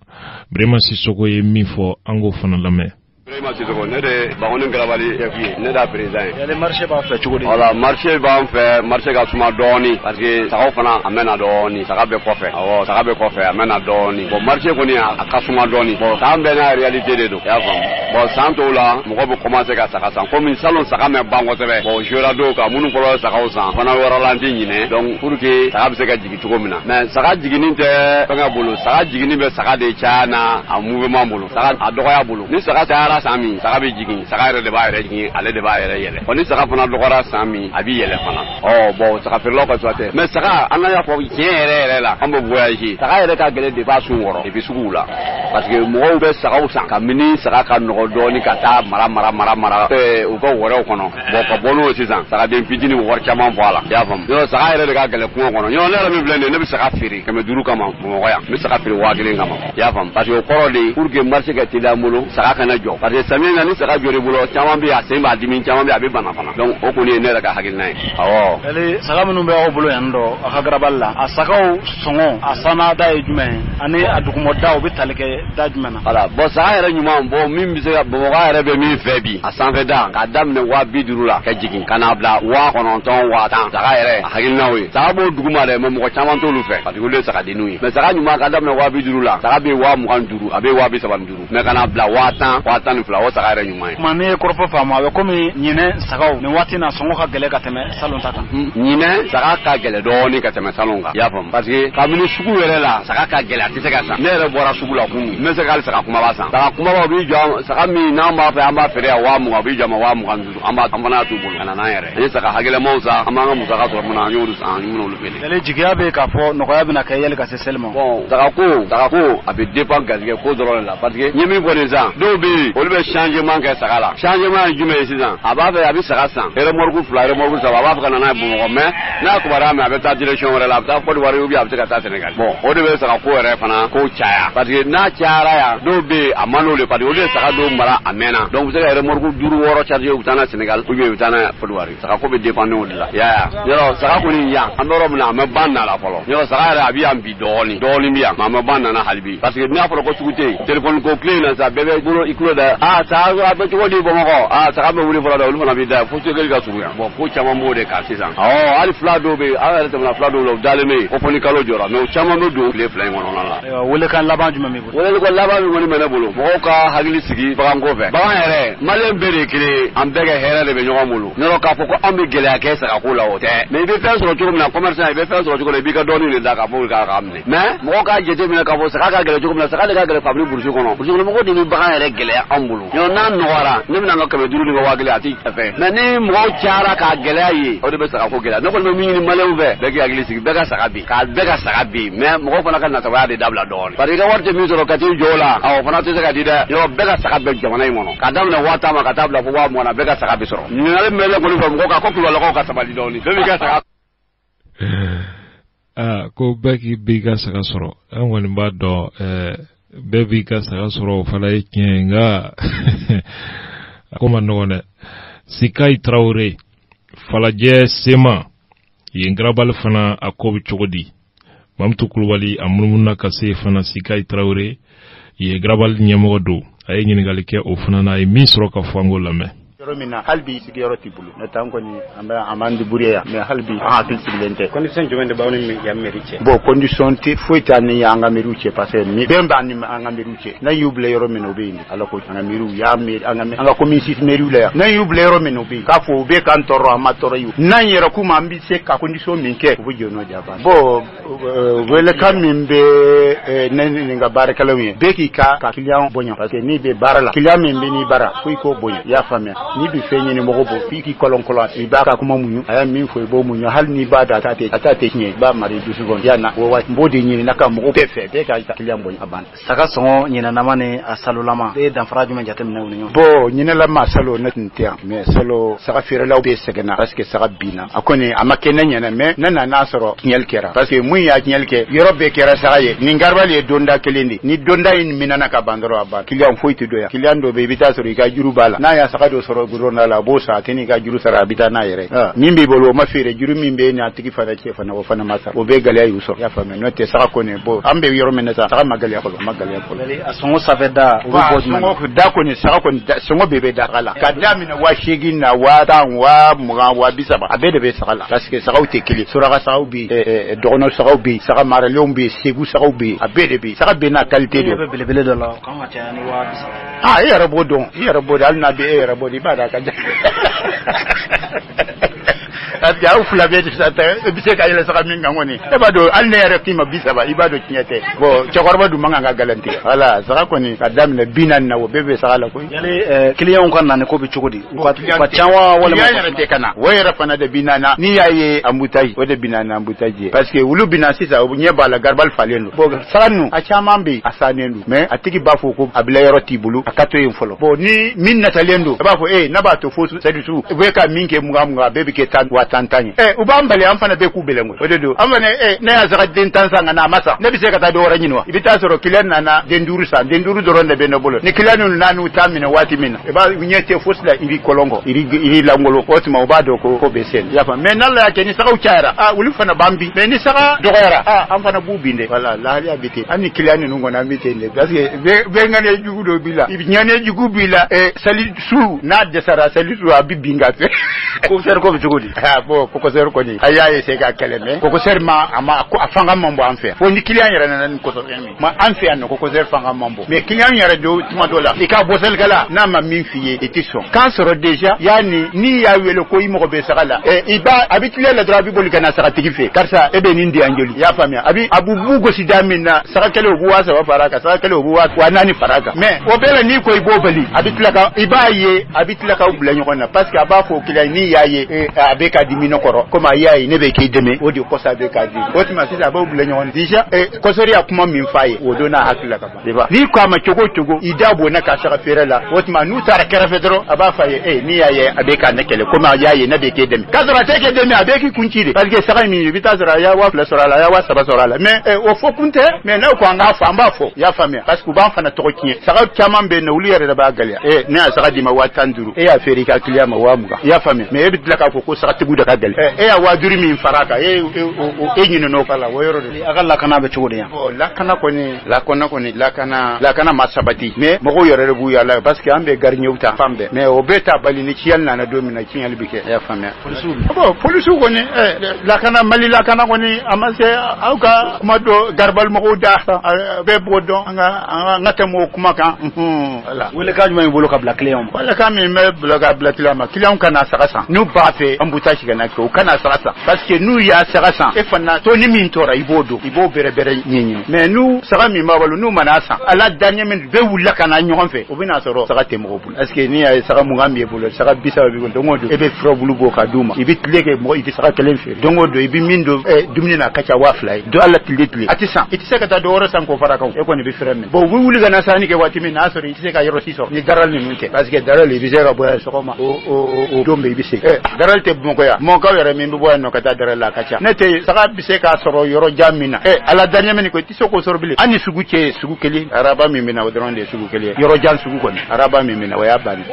Birema Sisoko ye min fɔ an k'o fana lamɛn ne de bagonin garabali yafi ne da président ya le marché ba fa chugodi wala marché ba fa marché ga suma doni parce que sagaw fana amena doni sagabe kofe awo sagabe kofe amena doni bon marché ko ni akasuma doni bon tambe na réalité de do ya fam bon santo la mo ko commencer ka saka san comme salon saka me bango tebe bon jora do ka munu ko sagaw san fana wara lanti nyine donc pour que sagabe se ka jigi tugo mina mais saka jigini te fanga bolo saka jigini be saka de chana a mouvement bolo saka adoya bolo ni saka tara sami saka be jigini saka re de ba re jigini ale de ba re yele oni saka fana dogora sami abi yele fana oh bon saka fer lo ka soate mais saka anaya ko yere la ambo voyage saka yere ka gele de ba su woro e bi su la parce que mo be saka usan ka mini saka ka no do ni kata mara u ko woro kono bo ko bonu sisan saka de pitini wor chama voilà ya fam yo saka yere de ka gele ko kono yo le mi blende ne bi saka firi kame duru kama mo ko ya mi saka firi wa gele kama ya fam parce que ko de pour que marché ka tida mulo saka kana jo parce que sami na ni saka jore bulo chama bi a semba dimi chama bi abi bana fana donc o ko ni ne daga hagil nay awo ele saka munu be o bulo yando akagra balla asakaw songo asana da ejume ani adukumo da obi talike da jumena ala bo saka yere nyuma bo min bi se bo ga yere be mi fe bi asan fe da ka dam ne wa bi duru la ka jigin kana bla wa kononton wa tan saka yere hagil nawe saka bo duguma de mo ko chama to lu fe parce que le saka de nuyi mais saka nyuma ka dam ne wa bi duru la saka be wa mu kan duru abe wa bi saban duru mais kana bla wa tan ni fla wa saka yere nyuma mane korfo fama be komi nyine sakaw ne wati na songo ka gele ka teme salon tata nyine saka ka gele do ni ka teme salon ga ya fam parce que kamini sugu yere la saka ka gele ati saka sa ne re bora sugu la kunu me saka saka kuma ba sa saka kuma ba bi jo saka mi na ma fa amba fere wa mu abi jo ma wa mu kan duru amba ambana tu bol kana na yere ne saka hagele mausa amba nga musaka to muna nyuru sa nyuru lu pele ele jigia be ka fo no ko yabina ka yele ka se selmo bon saka ko abi dépend gazige ko doro la parce que nyimi ko neza do bi o be changement ka saka la changement jume sisan aba be abi saka san ere morgu fla ere morgu sa aba fa kana na bu ko me na ko bara me abi ta direction wala la ta ko wari ubi abi ta Sénégal bon o de be saka ko ere fana ko chaya parce que na chara ya do be amano le parce que o de saka do mara amena donc saka ere morgu duru woro charge utana Sénégal ubi utana Fodouari saka ko be dépendre o de la ya yo saka ko ni ya amoro na me banna la folo yo saka ere abi ambi doli biya ma me banna na halbi parce que na folo ko sukute téléphone ko clé na sa bebe buro iklo da sa ba to di bo ko saka be wuli folo da wuli na bi da fo to gel ga suya bon ko chama mo de ka sisan ali flado be ala te na flado lo daleme o poni kalo jora no chama no do le fly wono la wole kan laban juma mi bo wole ko laban mi woni mena bolo mo ka hagili sigi ba ngo fe ba yere malen bere kire am bege here de be nyoga mulu no ka fo ko am be gele ake saka ko la wote me be fe so to na commerçant be fe so to le bi ka doni le da ka bo ka amne mais mo ka jete mi ka fo saka ka gele to na saka ka gele fabri burju kono mo ko dini ba yere gele am bulu yo nan no wara ni na ka be duru ni wa gele ati fe mais ni mo chara ka gele yi o de be saka ko gele no ko me mi ni malen ve be ga gele sigi be ka saka bi mais mo ko fana ka na tawa de dabla don pare ga warte mi so ka ti jola aw fana te saka di da yo be ka saka be jamana yi mono ka dabla wata ma ka dabla fo wa mo na be ka saka bi soro ni na le mele ko ni mo ka ko ku lo ka sabali doni be ka saka ko baki bi ka saka soro an wani ba do be bi ka saka soro fala yikenga ko man no ne Sikai Traoré fala je sema yengrabal fana akobi chogodi mamtu kulwali amrumuna kase fana Sikai Traoré ye grabal nyemodo ay nyinigali ke o fana na misro ka fango lame Romina halbi sigero tibulu na tanko ni amba amandi buriya me halbi akil sibilente condition jomende bawni mi ya meriche bo condition ti foita ni ya anga meruche parce que mi bemba ni anga meruche na yuble Romina obini ala ko anga meru ya me anga komisi meru le na yuble Romina obini ka fo be kan toro amatoro yu na yera kuma ambi se ka condition minke bu jono jaba bo wele kam mimbe nani nga barakala wi be ki ka client bonyo parce que ni be barala client mimbe ni bara ko bonyo ya famia ni bi fenye ni mogo bo fiki kolon i ba ka kuma munyu aya min fo bo munyu hal ni ba da atate nye ba mari du seconde yana wo wa mbodi ni na ka mogo pefe be ka kilian bo aban saka songo nyina namane asalulama be dan faraju men jatem na wonyo bo nyina la ma salo na tintia me salo saka fere law be segena parce que saka bina akone amakene nyana me nana nasoro nyel kera parce que muy ya nyel ke yorobe kera saka ye ni ngarbali e donda kelindi ni donda in minana ka bandoro aban kilian foiti doya kilian do be bita soro ka juru bala na ya saka do soro fo gurona la bo sa tini ka juru sara bita na yere min be bolo ma fere juru min be ni atiki fana che fana o fana masa o be gale ayu so ya fa me no te saka ko ne bo ambe yoro men sa saka magale ko asongo saveda o bo songo da ko ne saka ko songo bebe da kala kada mina wa shegi na wa tan wa muga wa bisaba abede be sakala parce que saka o te kili sura saka bi dono saka bi saka mara lombi segu saka bi abede be saka be na qualité do belebele do la kama cha ni wa bisaba yara bodon yara bodon alna be yara bodi bada ka ya ufula be tata bise ka yele saka minga ngoni e bado alne yara tima bisaba ibado kinyate bo chokorba du manga nga galanti wala saka koni kadam na binan na wo bebe saka la ko yale client kan na ne ko bi chukudi kwa chanwa wala ma yara te kana wo yara fana de binana ni yaye ambutai wo de binana ambutaji parce que wulu binasi sa nye bala garbal falendo bo sanu a chamambe asanendu mais atiki bafo ko abila yaro tibulu akato yin folo bo ni min natalendo bafo na ba to fosu sadisu we ka minke muga bebe ke tan watantanye ubambale amfana be ku belengo odedo amane na ya zaka den tansanga na masa ne bise kata do ranyinwa ibita soro kilen na denduru doronde be no bolo ni kilanu nanu tamina wati mina ba nyete fosla iri kolongo iri langolo otima ubado ko besen yafa mais nalla yake ni saka uchaira uli fana bambi mais ni saka dogoyara amfana bubinde wala la hali abite ani kilanu nungo na mitende parce que be ngane jugudo bila nyane jugubila sali su na desara sali su abibinga fe ko ser ko jugudi bo ko ser ko ni ayaye se ka keleme ko ser ma ama afanga mambo anfe fo ni client yara nan ko so yemi ma anfe an ko ser fanga mambo mais client yara do tuma dola ika bosel gala na ma min fiye etison quand sera déjà yani ni ya welo ko imo be sagala iba abitile la drabi boli kana saka tigife karsa ebe ni ndi anjoli ya famia abi abubu go sidamina saka kele obuwa sa faraka saka kele obuwa wa nani faraka mais obela ni ko ibobali abitile ka ibaye abitile ka ublanyo kona parce que aba fo kila ni yaye abeka dimino koro koma yaye ne be ke deme odi ko sa be ka di otima sisa aba ublanyo on déjà ko sori akuma min faye odona hakila ka ba ni ko ama chogo idabo na ka saka ferela otima nu tara kera fedro aba faye ni yaye abeka na kele koma yaye ne be ke deme kazara teke deme abeki kunchire parce que saka mi bitazara ya wa plus sora la ya wa saba sora la mais o fo kunte mais na ko anga fa amba fo ya famia parce que ban fana to kinye saka chama be na uliyare da ba galia ne saka di ma wa tanduru ya feri ka kliya ma wa muga ya famia mais ebi tlaka ko saka tigu da ka gal ya wa duri min faraka nyino no kala wo yoro de akalla kana be chugode ya la kana ko ni la kana masabati mais mo ko yoro bu ya la parce que ambe garnyuta fambe mais o beta bali ni ciyal na domina ciyal bike ya famia polisu ko ni la kana mali la kana ko ni amase auka mado garbal mo da be bodon nga ngata mo kuma kan wala wala ka juma bolo ka black client wala ka mi me bloga black client kana sakasa nu ba fe ambuta shi kana ko kana sakasa parce que nu ya sakasa e fanna to ni min tora ibo bere nyenyi mais nu saka mi ma walu nu manasa ala dernier min be wula kana nyon fe o bina soro saka temo bulu est ce que ni ya saka mu ngambe bulu saka bisa bi gon dongo do e be fro bulu bo ka duma ibit lege mo iti saka kelen fe dongo do ibi mindo dumni na kacha waflay do alla tilitli atisa itise ka ta do oro san ko fara ka e ko ni bi fremme bo wuli gana sani ke wati min asori itise ka yoro siso ni daral ni munte parce que daral bi zera boya sokoma o dombe bi se daral te mo ko ya mo ka yere min bi boya no ka ta daral la kacha nete saka bi se ka soro yoro jamina ala danya men ko itiso ko soro bile ani sugu keli araba mi mina wadron de sugu keli yoro jan sugu ko ni araba mi mina waya bani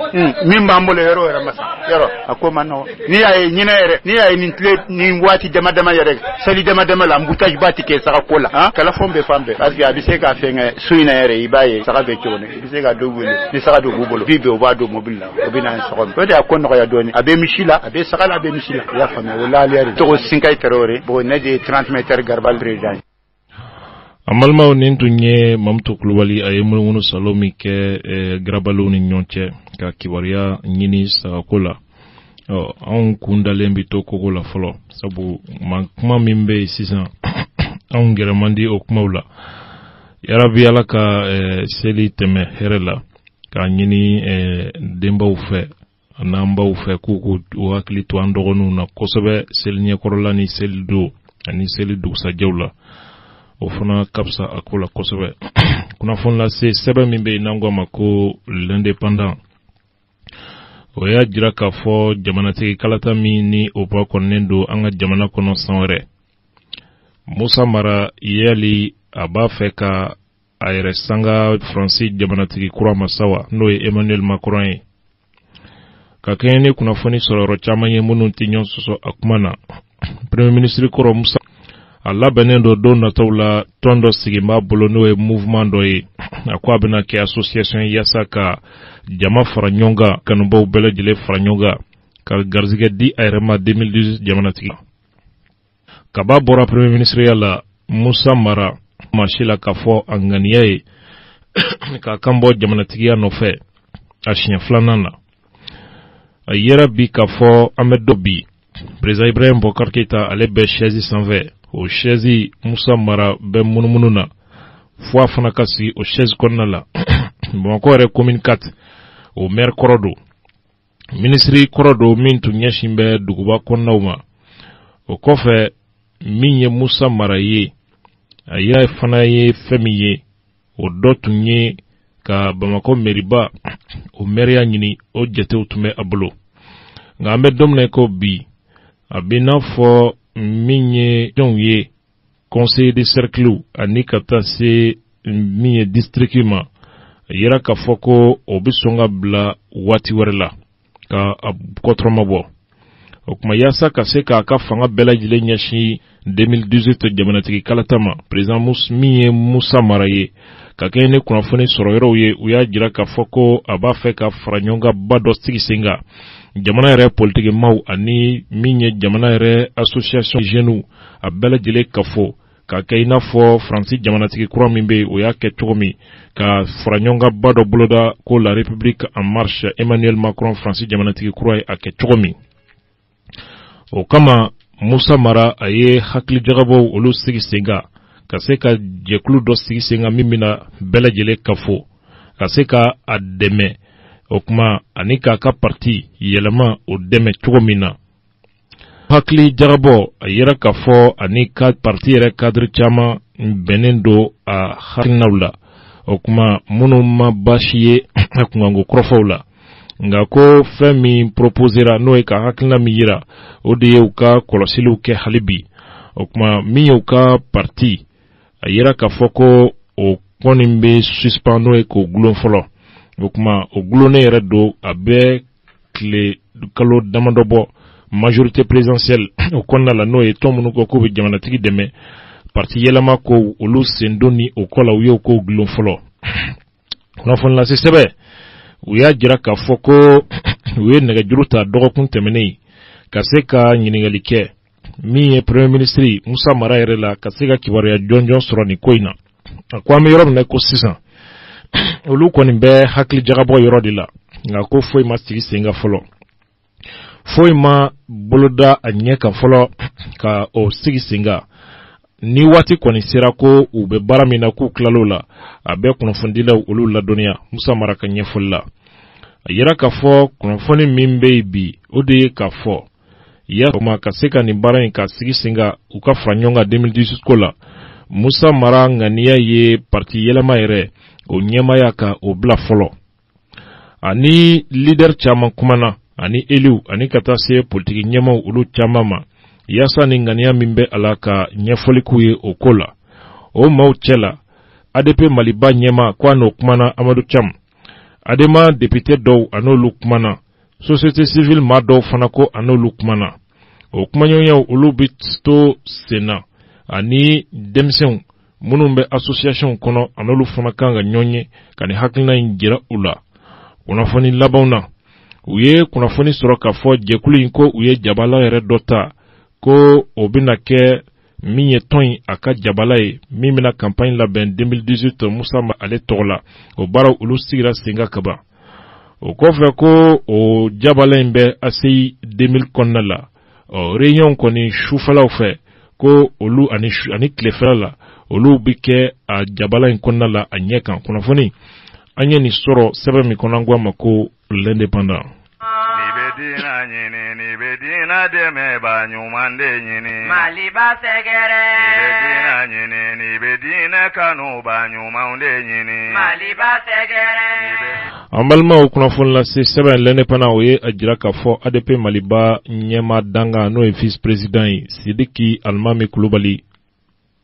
min bambole yoro era masa yoro akoma no ni ay nyina ere ni ay ni tle ni wati dama yere sali dama la mbutaj bati ke saka kola kala fombe fambe parce que abise ka fenga suina ere ibaye saka be chone abise ka dogule ni saka do gubolo bibe o ba do mobile la obina sokon to de akono ya doni abe mishila abe saka la abe mishila ya fami wala ali to sinkai terore bo ne de 30 meter garbal president amalma nintunye mamtu kulwali ayemunu salomi ke grabalu ni nyonche ka kiwaria nyini sa kola an kundalembi to kokola folo sabu kuma mimbe sisa an geramandi o kumaula yarabi alaka seli teme herela ka nyini demba ufe namba ufe kuku wakili to andogonu na kosobe selnye korola ni seldo ani selidu sa jawla ofuna kapsa akola kosobe kuna fonla se sebe mimbe nangwa mako l'indépendant oya jira ka fo jamana tigi kalata mi ni opa konendo anga jamana kono sanwere Musa Mara yeli aba feka ayre sanga Francis jamana tigi kura masawa no Emmanuel Macron ka kɛɲɛ ni kunnafoni sɔrɔ caman ye minnu tɛ ɲɔgɔn sɔsɔ a kuma na. Premier ministre kɔrɔ Musa a labɛnnen don nataw la tɔn dɔ sigi b'a bolo n'o ye mouvement dɔ ye. A ko a bɛna kɛ association yaasa ka jama fara ɲɔgɔn kan kanubaw bɛɛ lajɛlen fara ɲɔgɔn kan ka garizigɛ di a yɛrɛ ma 2018 jamanatigi. Kaba bɔra premier ministre ya la Musa Mara marché la k'a fɔ a ŋaniya ye k'a kan bɔ jamanatigiya nɔfɛ a siɲɛ filanan na. A yɛrɛ bi k'a fɔ an bɛ dɔ bi président Ibrahim Boubacar Keïta ale bɛ chaise sanfɛ. O chaise Musa Mara bɛ munumunu na fo a fana ka sigi o chaise kɔnɔna la. Bamakɔ yɛrɛ commune 4 o maire kɔrɔ don. Ministre kɔrɔ don min tun ɲɛsin bɛ duguba kɔnɔnaw ma. O kɔfɛ min ye Musa Mara ye a yɛrɛ fana ye fɛn min ye o dɔ tun ye ka Bamakɔ mairie o maire ya ɲini o jatew tun bɛ a bolo. Nka an bɛ don min na ko bi a bɛ n'a fɔ min ye jɔnw ye conseil de cercle ani ka taa se min ye district ma a yɛrɛ k'a fɔ ko o bɛ sɔn ka bila waati wɛrɛ la ka a kɔtɔrɔma bɔ. O kuma yaasa ka se k'a ka fanga bɛɛ lajɛlen ɲɛsin 2018 jamanatigi kalata ma président min ye Musa Mara ye ka kɛ ni kunnafoni sɔrɔ yɔrɔw ye u y'a jira k'a fɔ ko a b'a fɛ ka fara ɲɔgɔn kan ba dɔ sigi sen kan jamana yɛrɛ politique maaw ani min ye jamana yɛrɛ association jeunes a bɛɛ lajɛlen ka fɔ ka kɛ i n'a fɔ Faransi jamanatigi kura min bɛ o y'a kɛ cogo min ka fara ɲɔgɔn kan ba dɔ boloda ko la République en marche Emmanuel Macron Faransi jamanatigi kura ye a kɛ cogo min. O kama Musa Mara a ye hakili jagabɔw olu sigi sen kan ka se ka jɛkulu dɔ sigi sen kan min bɛna bɛɛ lajɛlen ka fɔ ka se ka a dɛmɛ o kuma ani k'a ka parti yɛlɛma o dɛmɛ cogo min na. Hakili jagabɔ a yɛrɛ k'a fɔ ani ka parti yɛrɛ cadre caman bɛnnen don a hakilinaw la o kuma minnu ma baasi ye a kunkanko kɔrɔfɔw la. Nga ko fɛn min proposera n'o ye ka hakilina min yira o de ye u ka kɔlɔsiliw kɛ hali bi. O kuma min ye u ka parti a yɛrɛ k'a fɔ ko o kɔni bɛ suspend n'o ye k'o gulon fɔlɔ. O kuma o gulonnen yɛrɛ don a bɛ tile kalo damadɔ bɔ majorité présidentielle o kɔnɔna la n'o ye tɔn minnu ko k'u bɛ jamanatigi dɛmɛ parti yɛlɛma ko olu sen don ni o kɔ la u y'o k'o gulon fɔlɔ. Kunnafoni lase sɛbɛn u y'a jira k'a fɔ ko u ye nɛgɛjuru ta dɔgɔkun tɛmɛnen ka se ka ɲininkali kɛ min ye premier ministre Musa Mara yɛrɛ la ka se ka kibaruya jɔnjɔn sɔrɔ nin ko in na. A ko an bɛ yɔrɔ min na ko sisan olu kɔni bɛ hakili jagabɔ yɔrɔ de la nka ko foyi ma sigi sen kan fɔlɔ. Foyi ma boloda a ɲɛ kan fɔlɔ ka o sigi sen kan. Ni waati kɔni sera ko u bɛ baara min na k'u tilal'o la a bɛ kunnafonidilaw olu ladɔnniya Musa Mara ka ɲɛfɔli la. A yɛrɛ k'a fɔ kunnafoni min bɛ yen bi o de ye k'a fɔ yaasa ka se ka nin baara in ka sigi sen kan u ka fara ɲɔgɔn kan 2018 ko la Musa Mara ŋaniya ye parti yɛlɛma yɛrɛ o ɲɛmaya ka o bila fɔlɔ. Ani leader caman kumana ani élu ani ka taa se politique ɲɛmaw olu caman ma yaasa ni ŋaniya min bɛ a la ka ɲɛfɔli k'u ye o ko la. O maaw cɛ la ADP Maliba ɲɛma ko a n'o kumana Amadou Cham. Adema député dɔw a n'olu kumana société civile maa dɔw fana ko a n'olu kumana. O kumaɲɔgɔnyaw olu bɛ to sen na ani denmisɛnw minnu bɛ association kɔnɔ a n'olu fana kan ka ɲɔgɔn ye ka nin hakilina in jira u la. Kunnafoni labanw na u ye kunnafoni sɔrɔ k'a fɔ jɛkulu in ko u ye jabala yɛrɛ dɔ ta ko o bɛna kɛ min ye tɔn in a ka jabala ye min bɛna campagne labɛn 2018 Musa Mara ale tɔgɔ la o baaraw olu sigira sen kan kaban. O kɔfɛ ko o jabala in bɛ ACI 2000 kɔnɔna la réunion kɔni sufɛlaw fɛ ko olu ani tilefɛla la olu bɛ kɛ a jabala in kɔnɔna la a ɲɛ kan. Kunnafoni an ye nin sɔrɔ sɛbɛn min kɔnɔ an ko a ma ko l'indépendant. Dina nyini ni bedina deme ba nyumande nyini Maliba segere bedina nyini ni bedina kanu ba nyumande nyini Maliba segere. An balimaw kunnafoni lase sɛbɛn l'indépendant o ye a jira k'a fɔ ADP Maliba ɲɛma danga n'o ye vice président ye Sidiki Alimami Kulubali.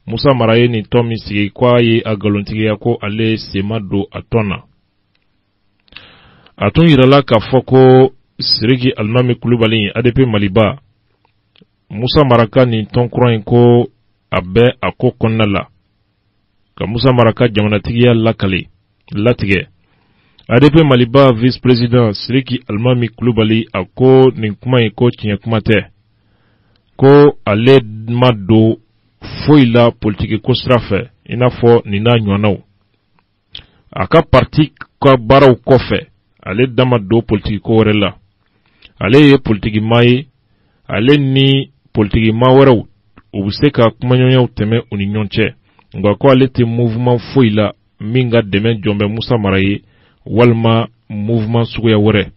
Musa Mara ye nin tɔn min sigi k'a ye a nkalontigiya ko ale sema don a tɔn na. A tun yirala k'a fɔ ko Siriki Almami Kulubali ADP Maliba Musa Maraka ni tonkura ko abe ako konnala ka Musa Maraka jamanatigiya lakale latige ADP Maliba vice president Siriki Almami Kulubali ako ni kuma ko tinya kuma te ko ale mado foila politique ko strafe inafo nina nywanao aka parti ka baraw kofe ale dama do politique ko warela ale ye politique mai ale ni politique ma waraw ubuseka kumanyonya uteme uninyonche ngwa ko ale te mouvement foila minga deme jombe Musa Maraye walma mouvement suya wore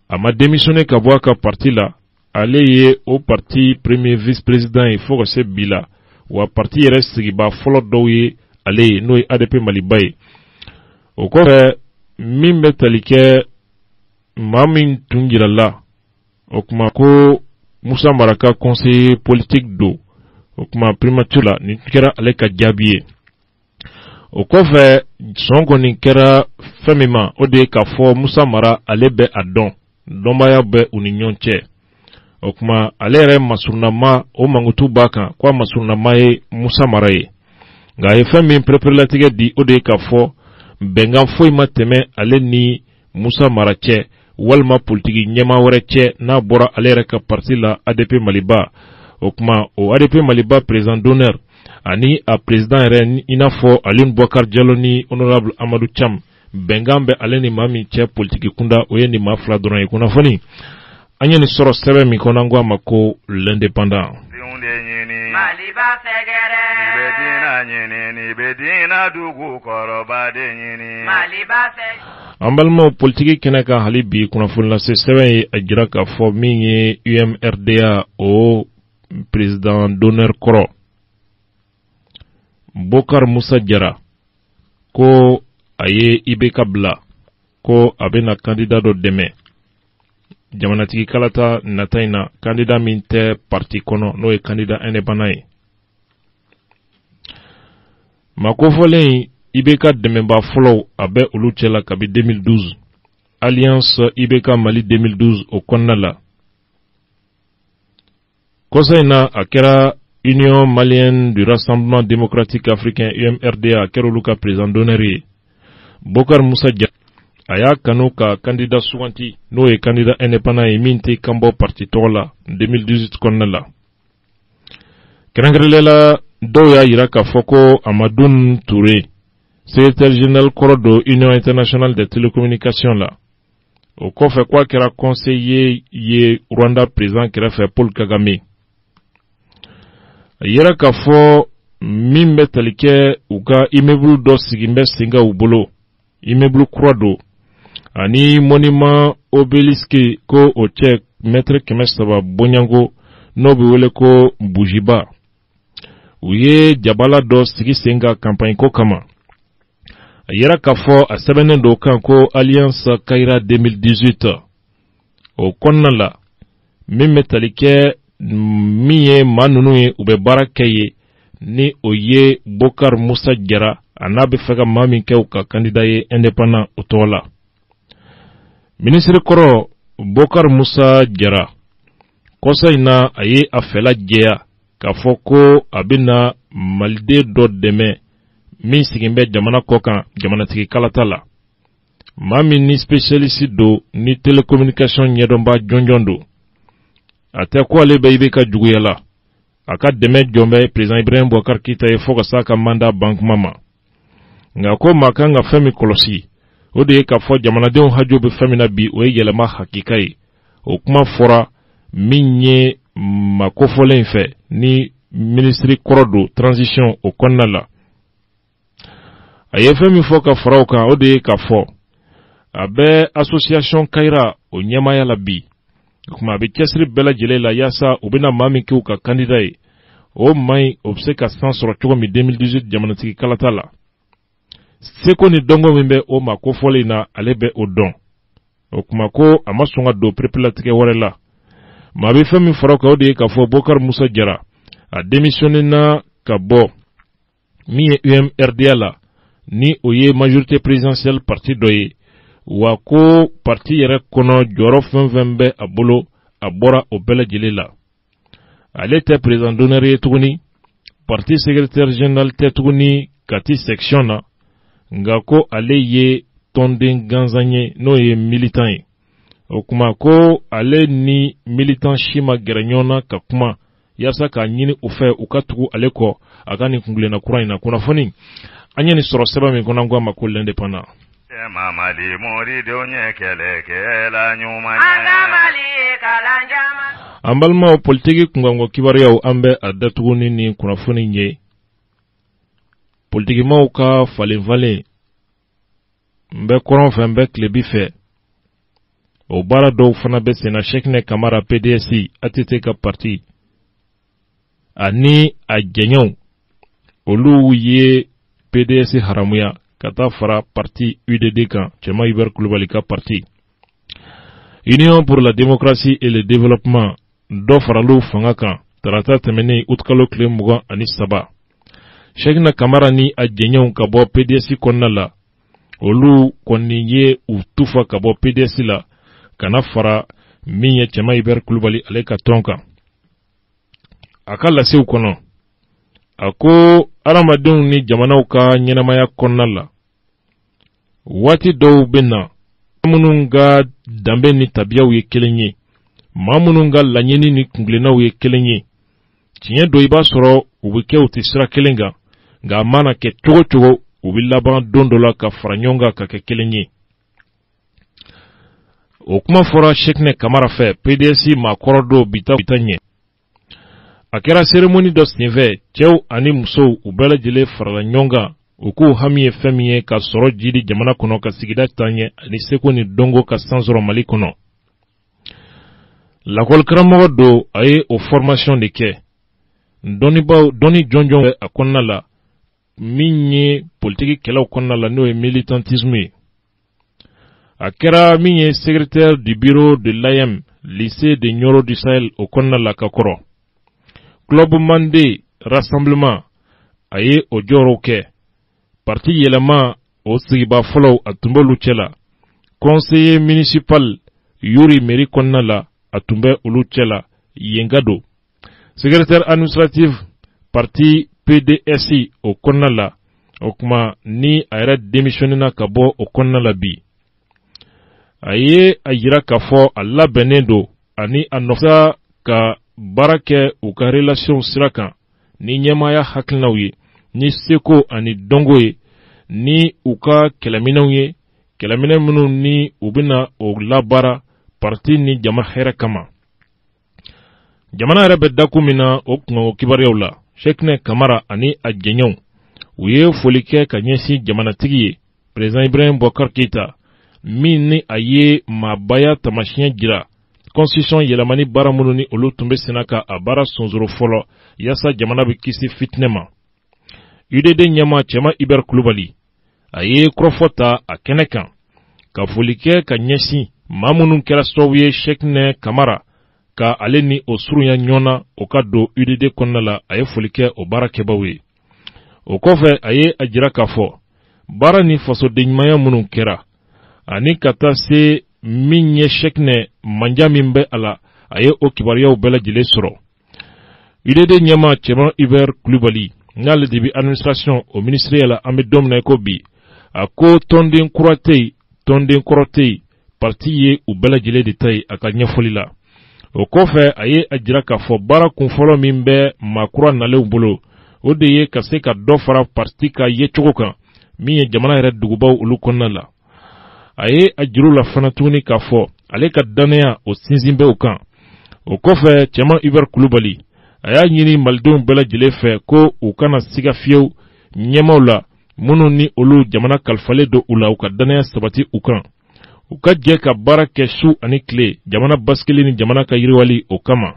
ama démissionné ka boaka parti la ale ye au parti premier vice président il faut que c'est bila wa parti yɛrɛ sigiba fɔlɔ dɔw ye ale ye n'o ye ADP Maliba ye o kɔfɛ min bɛ tali kɛ maa min tun jirala o kuma ko Musa Maraka conseiller politique do o kuma primature la nin kɛra ale ka jaabi ye o kɔfɛ sɔn kɔni kɛra fɛn min ma o de ye k'a fɔ Musa Mara ale bɛ a dɔn dɔnbaya bɛ u ni ɲɔgɔn cɛ o kuma ale yɛrɛ masurnama o mangutu b'a kan ko a masurnama ye Musa Mara ye nka a ye fɛn min pereperelatigɛ di o de ye k'a fɔ bɛnkan foyi ma tɛmɛ ale ni Musa Mara cɛ walima politiki ɲɛma wɛrɛ cɛ n'a bɔra ale yɛrɛ ka parti la ADP Maliba o kuma o ADP Maliba président d'honneur ani a président yɛrɛ i n'a fɔ Alioune Boubacar Diallo ni honorable Amadou Cham bɛnkan bɛ ale ni maa min cɛ politiki kunda o ye ni maa fila dɔrɔn ye kunnafoni an ye ni sɔrɔ sɛbɛn min kɔnɔ an ko a ma ko l'indépendant Maliba fɛgɛrɛ ni bɛ diina dugu kɔrɔba de ɲini Maliba fɛ an balimaw politiki kɛnɛ kan hali bi kunnafoni lase sɛbɛn ye a jira k'a fɔ min ye UMRDA o président d'honneur kɔrɔ Bokar Musa Jara ko a ye IBK bila ko a bɛna candidat dɔ dɛmɛ jamanatigi kalata nata in na candidat min tɛ parti kɔnɔ n'o ye candidat indépendant ye makofɔlen IBK dɛmɛba fɔlɔw a bɛ olu cɛla kabi 2012 alliance IBK Mali 2012 o kɔnɔna la kɔsa in na a kɛra Union Malienne du Rassemblement Démocratique Africain UMRDA a kɛra olu ka président d'honneur ye Bokar Musa Jara a y'a kanu ka candidat suganti n'o ye candidat indépendant ye min tɛ kan bɔ parti tɔgɔ la 2018 kɔnɔna la kɛrɛnkɛrɛnlela dɔw y'a yira k'a fɔ ko Amadoune Touré secrétaire général kɔrɔ do Union internationale des télécommunications la o kɔfɛ ko a kɛra conseiller ye Rwanda président kɛrɛfɛ Paul Kagame a yira k'a fɔ min bɛ tali kɛ u ka immeuble dɔ sigin bɛ sen kan u bolo immeuble kura do ani monument obélisque ko o cɛ mètre 300 bonyango n'o bɛ wele ko Bujiba u ye jabala dɔ sigi sen kan campagne ko kama a yira k'a fɔ a sɛbɛnnen do kan ko Alliance Kayra 2018 o kɔnɔna la min bɛ tali kɛ min ye maa ninnu ye u bɛ baara kɛ ye ni o ye Bokar Musa Jara a n'a bɛ fɛ ka maa min kɛ u ka candidat ye indépendant o tɔgɔ la ministre kɔrɔ Bokar Musa Jara kɔsa in na a ye a fɛla jɛya k'a fɔ ko a bɛna maliden dɔ dɛmɛ min sigin bɛ jamana kɔ kan jamanatigi kalata la maa min ni spécialiste do ni télécommunication ɲɛdɔnba jɔnjɔn do a tɛ ko ale bɛ IBK juguya la a ka dɛmɛ jɔn bɛ président Ibrahim Boubacar Keïta ye fɔ ka s'a ka mandat ban kuma ma nka ko maa kan ka fɛn min kɔlɔsi o de ye k'a fɔ jamanadenw hajo bɛ fɛn min na bi o ye yɛlɛma hakika ye o kuma fɔra min ye makofɔlen fɛ ni ministre kɔrɔ do transition o kɔnɔna la a ye fɛn min fɔ ka fara o kan o de ye k'a fɔ a bɛ association Kayra o ɲɛmaya la bi kuma a bɛ cɛsiri bɛɛ lajɛlen la yaasa u bɛna maa min kɛ u ka candidat ye o maa in o bɛ se ka san sɔrɔ cogo min 2018 jamanatigi kalata la seko ni dɔnko min bɛ o ma kofɔlen na ale bɛ o dɔn o kuma ko a ma sɔn ka don perepelatigɛ wɛrɛ la maa bɛ fɛn min fara o kan o de ye k'a fɔ Bokar Musa Jara a démissionné na ka bɔ min ye UMRDA la ni o ye majorité présidentielle parti dɔ ye wa ko parti yɛrɛ kɔnɔ jɔyɔrɔ fɛn fɛn bɛ a bolo a bɔra o bɛɛ lajɛlen la. Ale tɛ président d'honneur ye tuguni, parti secrétaire général tɛ tuguni kati section na, nga ko ale ye tɔnden gansan ye n'o ye militant ye. O kuma ko ale ni militant si ma gɛrɛ ɲɔgɔn na ka kuma yasa k'a ɲini u fɛ u ka tugu ale kɔ a ka nin kungilenna kura in na. Kunnafoni an ye nin sɔrɔ sɛbɛn min kɔnɔ an ko a ma ko l'indépendant. An balimaw politiki kunkanko kibaruyaw an bɛ a datuguni ni kunnafoni ye. Politikimaw ka falen n bɛ kɔrɔn fɛ n bɛ tilebi fɛ. O baara dɔw fana bɛ senna Cheikhne Kamara PDS ATT ka parti ani a jɛɲɛw olu ye PDS haramuya ka taa fara parti UDD kan Cɛma Iber Kulubali ka parti. Union pour la démocratie et le développement dɔ faralo fanga kan tarata tɛmɛnen août kalo tile 23. Cheikhne Kamara ni a jɛɲɛw ka bɔ PDS kɔnɔna la olu kɔni ye u tufa ka bɔ PDS la kana fara min ye Cɛma Iber Kulubali ale ka tɔn kan. A ka lasew kɔnɔ a ko adamadenw ni jamanaw ka ɲɛnamaya kɔnɔna la waati dɔw bɛ na minnu ka danbe ni tabiyaw ye kelen ye, maa minnu ka laɲini ni kungilennaw ye kelen ye. Tiɲɛ dɔ i b'a sɔrɔ u bɛ kɛ u tɛ sira kelen kan, nka a mana kɛ cogo cogo u bɛ laban don dɔ la ka fara ɲɔgɔn kan ka kɛ kelen ye. O kuma fɔra Cheikhne Kamara fɛ PDS maakɔrɔ dɔw bita ɲɛ. A kɛra cérémonie dɔ senfɛ cɛw ani musow u bɛɛ lajɛlen farala ɲɔgɔn kan u k'u hami ye fɛn min ye ka sɔrɔ jidi jamana kɔnɔ ka sigida taaɲɛ ani seko ni dɔnko ka sansɔrɔ Mali kɔnɔ. Lakɔlikaramɔgɔ don a ye o formation de kɛ. Dɔnni jɔnjɔn bɛ a kɔnɔna la min ye politiki kɛlɛw kɔnɔna la n'o ye militantisme ye. A kɛra min ye secrétaire du bureau de l'AM lycée de Nioro du Sahel o kɔnɔna la ka kɔrɔ. Club Mande Rassemblement a ye o jɔyɔrɔw kɛ. Parti yɛlɛma o sigiba fɔlɔw a tun b'olu cɛ la. Conseiller municipal Yuri mairie kɔnɔna la a tun bɛ olu cɛ la yen ka don. Secrétaire administratif parti PDS o kɔnɔna la o kuma ni a yɛrɛ démissionnena ka bɔ o kɔnɔna la bi. A ye a yira k'a fɔ a labɛnnen don ani a nɔfɛ ka baara kɛ u ka relation sira kan ni ɲɛmaaya hakilinaw ye, ni seko ani dɔnko ye, ni u ka kɛlɛminɛw ye, kɛlɛminɛ minnu ni u bɛna o labaara parti ni jama hɛrɛ kama. Jamana yɛrɛ bɛ daku min na o kunkanko kibaruyaw la, Cheikhne Kamara ani a jɛɲɛw u ye foli kɛ ka ɲɛsin jamanatigi ye président Ibrahim Boubacar Keita min ni a ye maabaya tamasiyɛn jira constitution yɛlɛmani baara minnu ni olu tun bɛ senna ka a baara sonsoro fɔlɔ yasa jamana bɛ kisi fitinɛ ma. UDD ɲɛma Cɛma Iber Kulubali a ye kɔrɔfɔ ta a kɛnɛ kan ka foli kɛ ka ɲɛsin maa minnu kɛra sababu ye Cheikhne Kamara ka ale ni o surunya ɲɔgɔn na o ka don UDD kɔnɔna la. A ye foli kɛ o baarakɛbaw ye. O kɔfɛ a ye a jira k'a fɔ baara ni fasodenɲumanya minnu kɛra ani ka taa se min ye Cheikhne manja min bɛ a la a ye o kibaruyaw bɛɛ lajɛlen sɔrɔ. UDD ɲɛma Cɛma Iber Kulubali n'ale de bi administration o ministère la an bɛ don min na i ko bi a ko tɔnden kura tɛ yen tɔnden kɔrɔ tɛ yen parti ye u bɛɛ lajɛlen de ta ye a ka ɲɛfɔli la. O kɔfɛ a ye a jira k'a fɔ baara kunfɔlɔ min bɛ maakura nalenw bolo o de ye ka se ka dɔ fara parti ka yecogo kan min ye jamana yɛrɛ dugubaw olu kɔnɔna la. A ye a jiru la fana tuguni k'a fɔ ale ka danaya o sinsin bɛ o kan. O kɔfɛ Cɛma Iber Kulubali a y'a ɲini malidenw bɛɛ lajɛlen fɛ ko u kana siga fiyewu ɲɛmaw la minnu ni olu jamana kalifalen don u la u ka danaya sabati u kan. U ka jɛ ka baara kɛ su ani tile jamana basikeli ni jamana ka yiriwali o kama.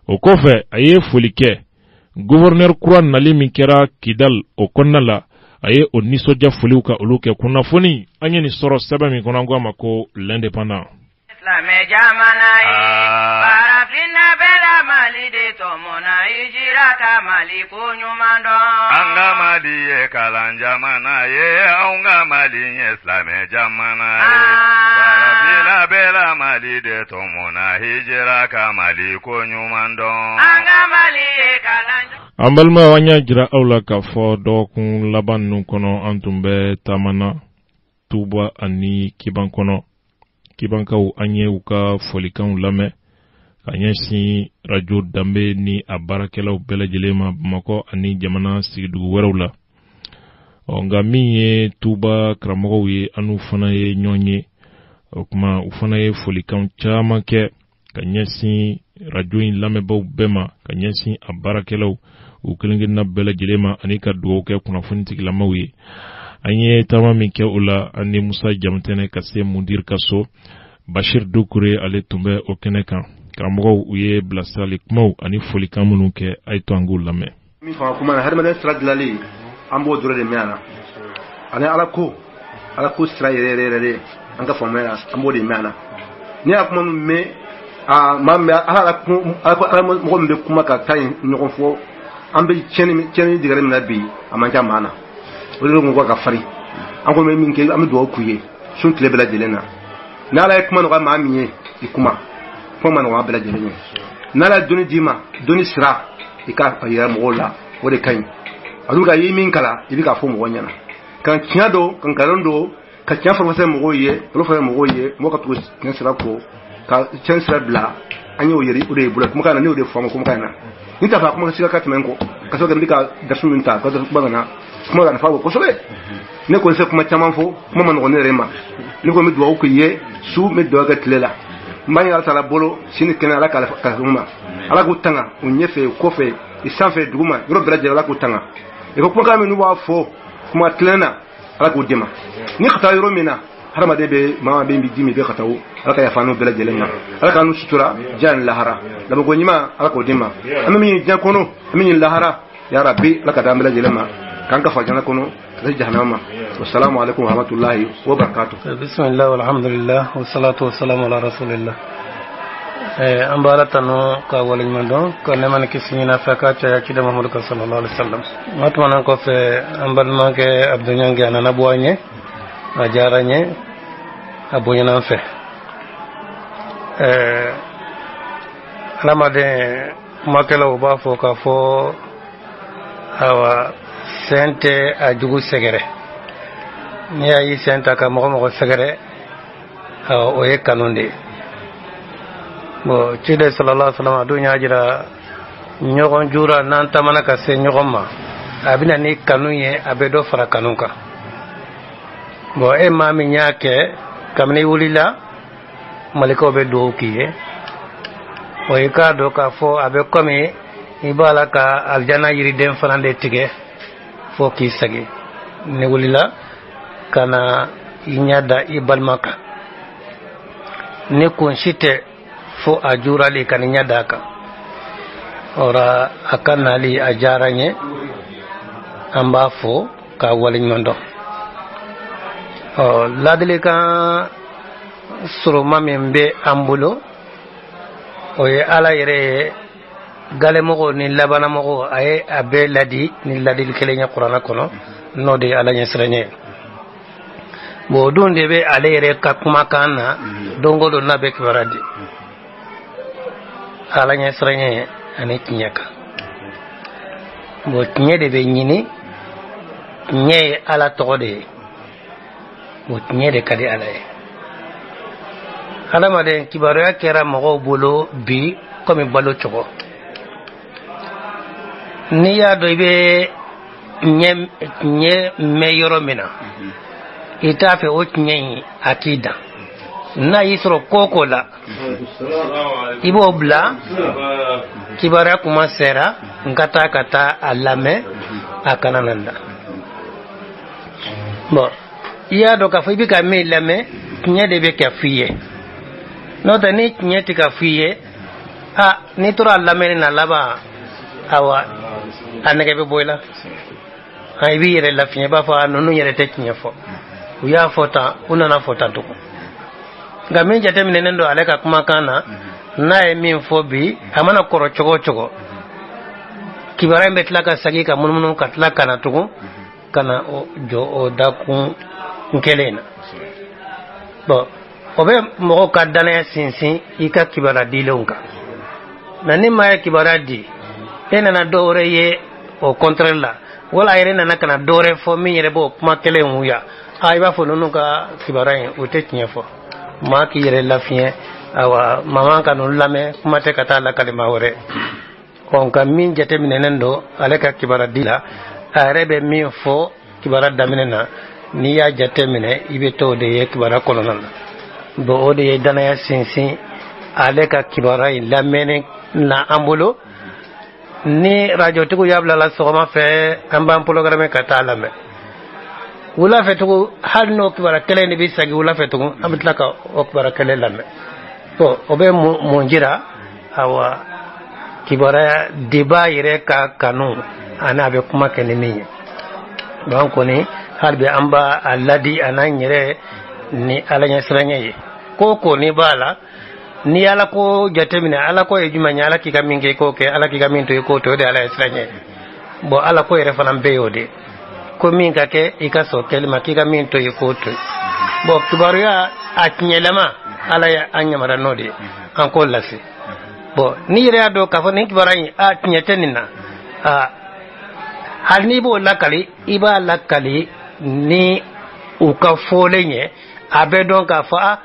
O kɔfɛ a ye foli kɛ gouverneur kura nali min kɛra Kidal o kɔnɔna la. A ye o nisɔndiya foliw ka olu kɛ. Kunnafoni an ye nin sɔrɔ sɛbɛn min kɔnɔ an ko a ma ko l'indépendant. Farafinna bela mali de tomona hijira ka mali kunyumando. Anga mali ye kalan jamana ye aunga mali ye islame jamana ye. Farafinna bela mali de tomona hijira ka mali kunyumando. Anga mali ye kalan. Ambalma wanya jira aula ka fo dokun laban nun kono antumbe tamana tuba ani kiban kono. Kibankaw anye uka folikan lame kanyesi radio dambe ni abarakelaw belajelema Bamako ani jamana sigidugu wɛrɛw la nga min ye tuba karamɔgɔw ye anu fana ye ɲɔgɔn ye o kuma u fana ye folikan caman kɛ ka ɲɛsin radio in lamɛnbaw bɛɛ ma ka ɲɛsin abarakelaw u kelenkelenna belajelema ani ka dugawu kɛ kunnafonitigilamaw ye an ye taama min kɛ o la ani Musa Jamtɛnɛ ka se Mudir ka so Bashir Dukure ale tun bɛ o kɛnɛ kan karamɔgɔw u ye bilasirali kumaw ani folikan minnu kɛ a ye to an k'u lamɛn. Min fanga kuma na hadamaden sira dilanli an b'o dɔrɔn de mɛn a la ani ala ko sira yɛrɛ de an ka faamuya an b'o de mɛn a la n'i y'a kuma min mɛn maa min bɛ ala mɔgɔ min bɛ kuma ka taa ɲɔgɔn fɔ an bɛ tiɲɛni digɛrɛ min na bi a man ca maa na o de ko ka farin an ko min kɛ an bɛ dugawu k'u ye sun tile bɛɛ lajɛlen na n'ala ye kuma nɔgɔya maa min ye i kuma ma nɔgɔya bɛɛ lajɛlen ye n'ala ye dɔnni d'i ma dɔnni sira i ka yɛrɛ mɔgɔw la o de ka ɲi olu ka ye min kala i bɛ k'a fɔ mɔgɔw ɲɛna ka tiɲɛ don ka nkalon don ka tiɲɛ fɔlɔfɔlɔ mɔgɔw ye olu fana mɔgɔw ye mɔgɔ ka tugu tiɲɛ sira ko ka tiɲɛ sira bila an y'o yɛrɛ o de ye bolo kumakan na ne y'o de fɔ an ma kumakan na ni t'a fɛ a kuma ka sira ka tɛmɛ n kɔ ka sɔrɔ ka n bɛ ka dasu min ta ka sɔrɔ kuma kana kuma ka nafa bɔ kosɛbɛ ne kɔni se kuma caman fɔ kuma ma nɔgɔn ne yɛrɛ ma ne kɔni bɛ dugawu k'i ye su n bɛ dugawu kɛ tile la n b'a ɲini ala taala bolo sini kɛnɛ ala k'a ma ala k'u tanga u ɲɛfɛ kɔfɛ i sanfɛ dugu ma yɔrɔ bɛɛ lajɛlen ala k'u tanga i ka kumakan min n'u b'a fɔ kuma tilen na ala k'u dɛmɛ ni ka taa yɔrɔ min na hadamaden bɛ maa bɛ di min bɛ ka taa ala ka yafa n'u bɛɛ lajɛlen ma ala ka n'u sutura diɲɛ ni lahara labanko ɲuman ala k'o d'i ma an bɛ min diɲɛ kɔnɔ an bɛ ɲini lahara ya rabbi ala ka d'an bɛɛ lajɛlen ma k'an ka fa jana kɔnɔ ka se jahanama wassalamu alaikum warahmatullahi wabarakatuh. Bismillah walhamdulillah wassalatu wassalamu ala rasulillah. An b'a ala tanu ka waleɲuman dɔn ka nɛɛma ni kisi ɲini a fɛ k'a caya ciden Muhamadu kan sallallahu alaihi wasallam. O tuma kɔfɛ an balimakɛ Abdou Ɲangi a nana bɔ an ye a diyara n ye a bonyana an fɛ. Adamaden kumakɛlaw b'a fɔ k'a fɔ awa sɛn tɛ a jugu sɛgɛrɛ n'i y'a ye sɛn ta ka mɔgɔ sɛgɛrɛ o ye kanu de ye bon ciden sallallahu alaihi wasallam a don y'a jira ɲɔgɔn jura n'an tamana ka se ɲɔgɔn ma a bɛna ni kanu ye a bɛ dɔ fara kanu kan bon e maa min y'a kɛ kabini i wulila malikaw bɛ dugawu k'i ye o ye k'a dɔn k'a fɔ a bɛ komi i b'a la ka alijana yiriden fana de tigɛ fo k'i sagi ne wulila ka na i ɲɛ da i balima kan ni kun si tɛ fo a jurali ka ni ɲɛ da a kan ora a ka nali a diyara n ye an b'a fo k'a waleɲuman dɔn ladilikan suruma min bɛ an bolo o ye ala yɛrɛ ye galemɔgɔw ni labanamɔgɔw a ye a bɛɛ ladi ni ladili kelen ye kuranɛ kɔnɔ n'o de ye ala ɲɛsiranɲɛ ye bon o don de bɛ ale yɛrɛ ka kumakan na don o don n'a bɛ kibaruya di ala ɲɛsiranɲɛ ani tiɲɛ kan bon tiɲɛ de bɛ ɲini tiɲɛ ye ala tɔgɔ de ye bon tiɲɛ de ka di ala ye adamaden kibaruya kɛra mɔgɔw bolo bi komi balo cogo n'i y'a dɔn i bɛ ɲɛ mɛn yɔrɔ min na i t'a fɛ o tiɲɛ in a k'i dan n'a y'i sɔrɔ ko la i b'o bila kibaruya kuma sera n ka taa a lamɛn a kana na n da bon i y'a dɔn k'a fɔ i bɛ ka min lamɛn tiɲɛ de bɛ kɛ f'i ye n'o tɛ ni tiɲɛ tɛ ka f'i ye n'i tora a lamɛnni na laban awa a nɛgɛ bɛ bɔ i la i b'i yɛrɛ lafiɲɛ i b'a fɔ ninnu yɛrɛ tɛ tiɲɛ fɔ u y'a fɔ tan u nana fɔ tan tugun nka min jateminɛnen don ale ka kumakan na na ye min fo bi a mana kɔrɔ cogo o cogo kibaruya in bɛ tila ka sagi ka munumunu ka tila kana tugun kana o jɔ o dakun kelen na bon o bɛ mɔgɔw ka danaya sinsin i ka kibaruya dilenw kan na ni maa ye kibaruya di e nana dɔ wɛrɛ ye o contraire la wala a yɛrɛ nana kana dɔ wɛrɛ fɔ min yɛrɛ b'o kuma kelen wuya i b'a fɔ ninnu ka kibaruya in o tɛ tiɲɛ fɔ maa k'i yɛrɛ lafiɲɛ awa mama ka ninnu lamɛn kuma tɛ ka taa lakali maa wɛrɛ nka min jateminɛnen don ale ka kibaruya di la a yɛrɛ bɛ min fɔ kibaruya daminɛ na n'i y'a jateminɛ i bɛ to o de ye kibaruya kɔnɔna na bon o de ye danaya sinsin ale ka kibaruya in lamɛnni na an bolo ni radiotigiw y'a bila la sɔgɔma fɛ an b'an programme ka taa lamɛn wula fɛ tugun hali n'o kibaruya kelen de bɛ sagi wula fɛ tugun an bɛ tila ka o kibaruya kelen lamɛn bon o bɛ mun jira awa kibaruya deba yɛrɛ ka kanu ani a bɛ kuma kɛ ni min ye donc kɔni hali bi an b'a a ladi a n'an yɛrɛ ni ala ɲɛsiranya ye ko ko ni b'a la ni ala ko jateminɛ ala ko ye jumɛn ye ala k'i ka min kɛ i k'o kɛ ala k'i ka min to i k'o to o de ye ala ɲɛsiranya ye bon ala ko yɛrɛ fana bɛɛ y'o de ko min ka kɛ i ka sɔn kɛli ma k'i ka min to i k'o to bon kibaruya a tiɲɛlama ala ye an yamara n'o de ye an k'o lase bon ni yɛrɛ y'a dɔn k'a fɔ nin kibaruya in a tiɲɛ tɛ nin na hali n'i b'o lakali i b'a lakali ni u ka fɔlen ye a bɛ dɔn k'a fɔ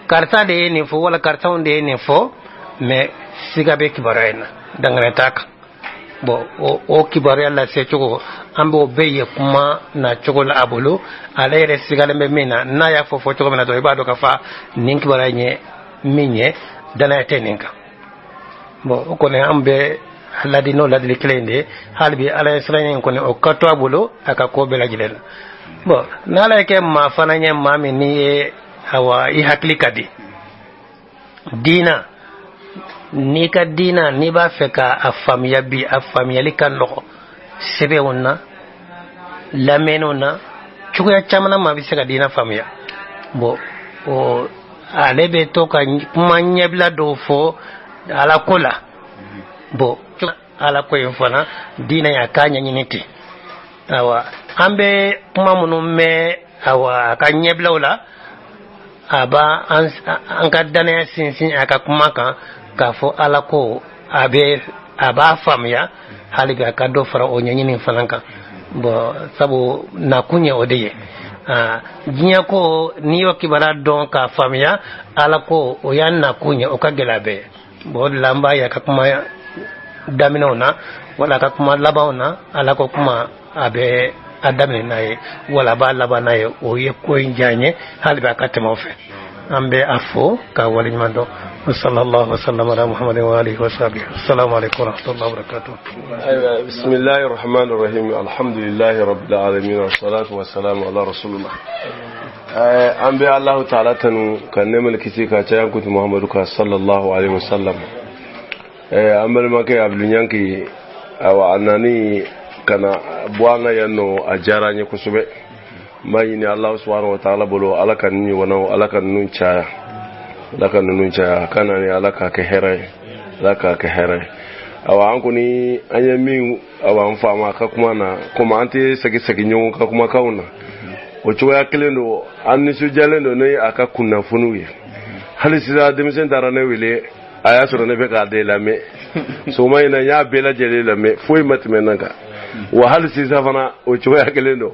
karisa de ye nin fɔ wala karisaw de ye nin fɔ mais siga bɛ kibaruya in na dangana t'a kan bon o kibaruya lase cogo an b'o bɛɛ ye kuma na cogo la a bolo ale yɛrɛ sigalen bɛ min na n'a y'a fɔ cogo min na dɔrɔn i b'a dɔn k'a fɔ nin kibaruya in ye min ye danaya tɛ nin kan bon o kɔni an bɛ ladi n'o ladili kelen de hali bi ala ye siranya in kɔni o ka to a bolo a ka ko bɛɛ lajɛlen na bon n'ala ye kɛ maa fana ye maa min n'i ye awa i hakili ka di diina n'i ka diina n'i b'a fɛ ka a faamuya bi a faamuyali ka nɔgɔ sɛbɛnw na lamɛnniw na cogoya caman na maa bɛ se ka diina faamuya bon o ale bɛ to ka kuma ɲɛbila dɔw fɔ ala ko la bon ala ko in fana diina y'a k'a ɲɛɲini ten awa an bɛ kuma minnu mɛn awa a ka ɲɛbilaw la a b'a an ka danaya sinsin a ka kuma kan k'a fɔ ala ko a b'a faamuya hali bi a ka dɔ fara o ɲɛɲini fana kan bon sabu nakun ye o de ye diɲɛ ko n'i y'o kibaruya dɔn k'a faamuya ala ko o y'a nakun ye o ka gɛlɛ a bɛɛ bon o de la an b'a ye a ka kuma daminɛw na wala a ka kuma labanw na ala ko kuma a bɛ a daminɛ n'a ye wala a b'a laban n'a ye o ye ko in diya n ye hali bi a ka tɛmɛ o fɛ an bɛ a fo k'a waleɲuman dɔn sallallahu wa sallam ala muhammadin wa alihi wa sahbihi assalamu alaikum wa rahmatullahi wa barakatuh aywa bismillahir rahmanir rahim alhamdulillahi rabbil alamin wa salatu wa salamu ala rasulillah an bɛ allah ta'ala tanu kan ne mulki ka ta yankutu muhammadu ka sallallahu alaihi wa sallam an balimakɛ abdul yanki awa anani kana buanga yanno a jara nye kusube mai ni allah subhanahu wa ta'ala bolo alaka ni wana alaka nun chaya kana ni alaka ke here awa an kuni anya min awa an fama ka kuma na kuma ante sagi nyon ka kuma kauna o choya kelendo an ni su jalendo ne aka kunna funuye hali sida demisen darane wile aya soro ne be ka de lame so mai na ya bela jele lame foi matmenanga wa hal si safana o choya kelendo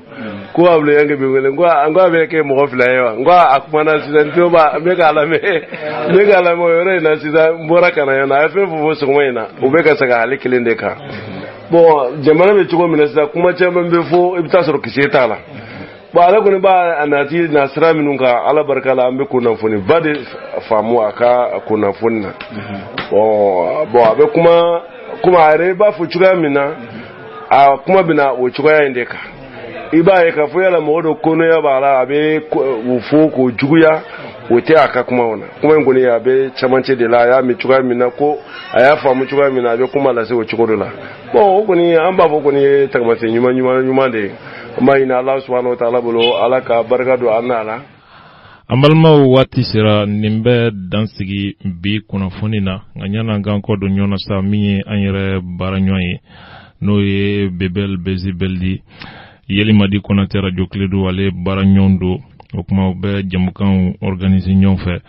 ko ablo yange be ngole ngwa be ke mo fila yewa ngwa akmana sidan to ba be ka la mo yore na sida mbora kana yana afi fo so mai na o be ka saka hal kelende ka bon jamana be chugo minasa kuma chamba be fo ibta soro kiseta la ba ala kuni ba anati nasra minunka ala barkala ambe kuna funi bade famu aka kuna funna bo abe kuma are ba fu chuga mina a kuma bina wo chuga yende ka iba e ka fu yala modo kono ya bala abe fu ko juguya wote aka kuma wana kuma ngoni ya be chamanche de la ya mi chuga mina ko aya famu chuga mina abe kuma la se wo chugo la bo kuni amba bo kuni takmase nyuma de mai na Allah subhanahu wa ta'ala bolo alaka barka do annala Ambalma wati sera nimbe dansigi bi kunnafoni na nganyana ganko do nyona sa mi anyere baranyoy no ye bebel bezi beldi yeli madi konate radio kledo wale baranyondo okuma be jamukan organiser nyon fe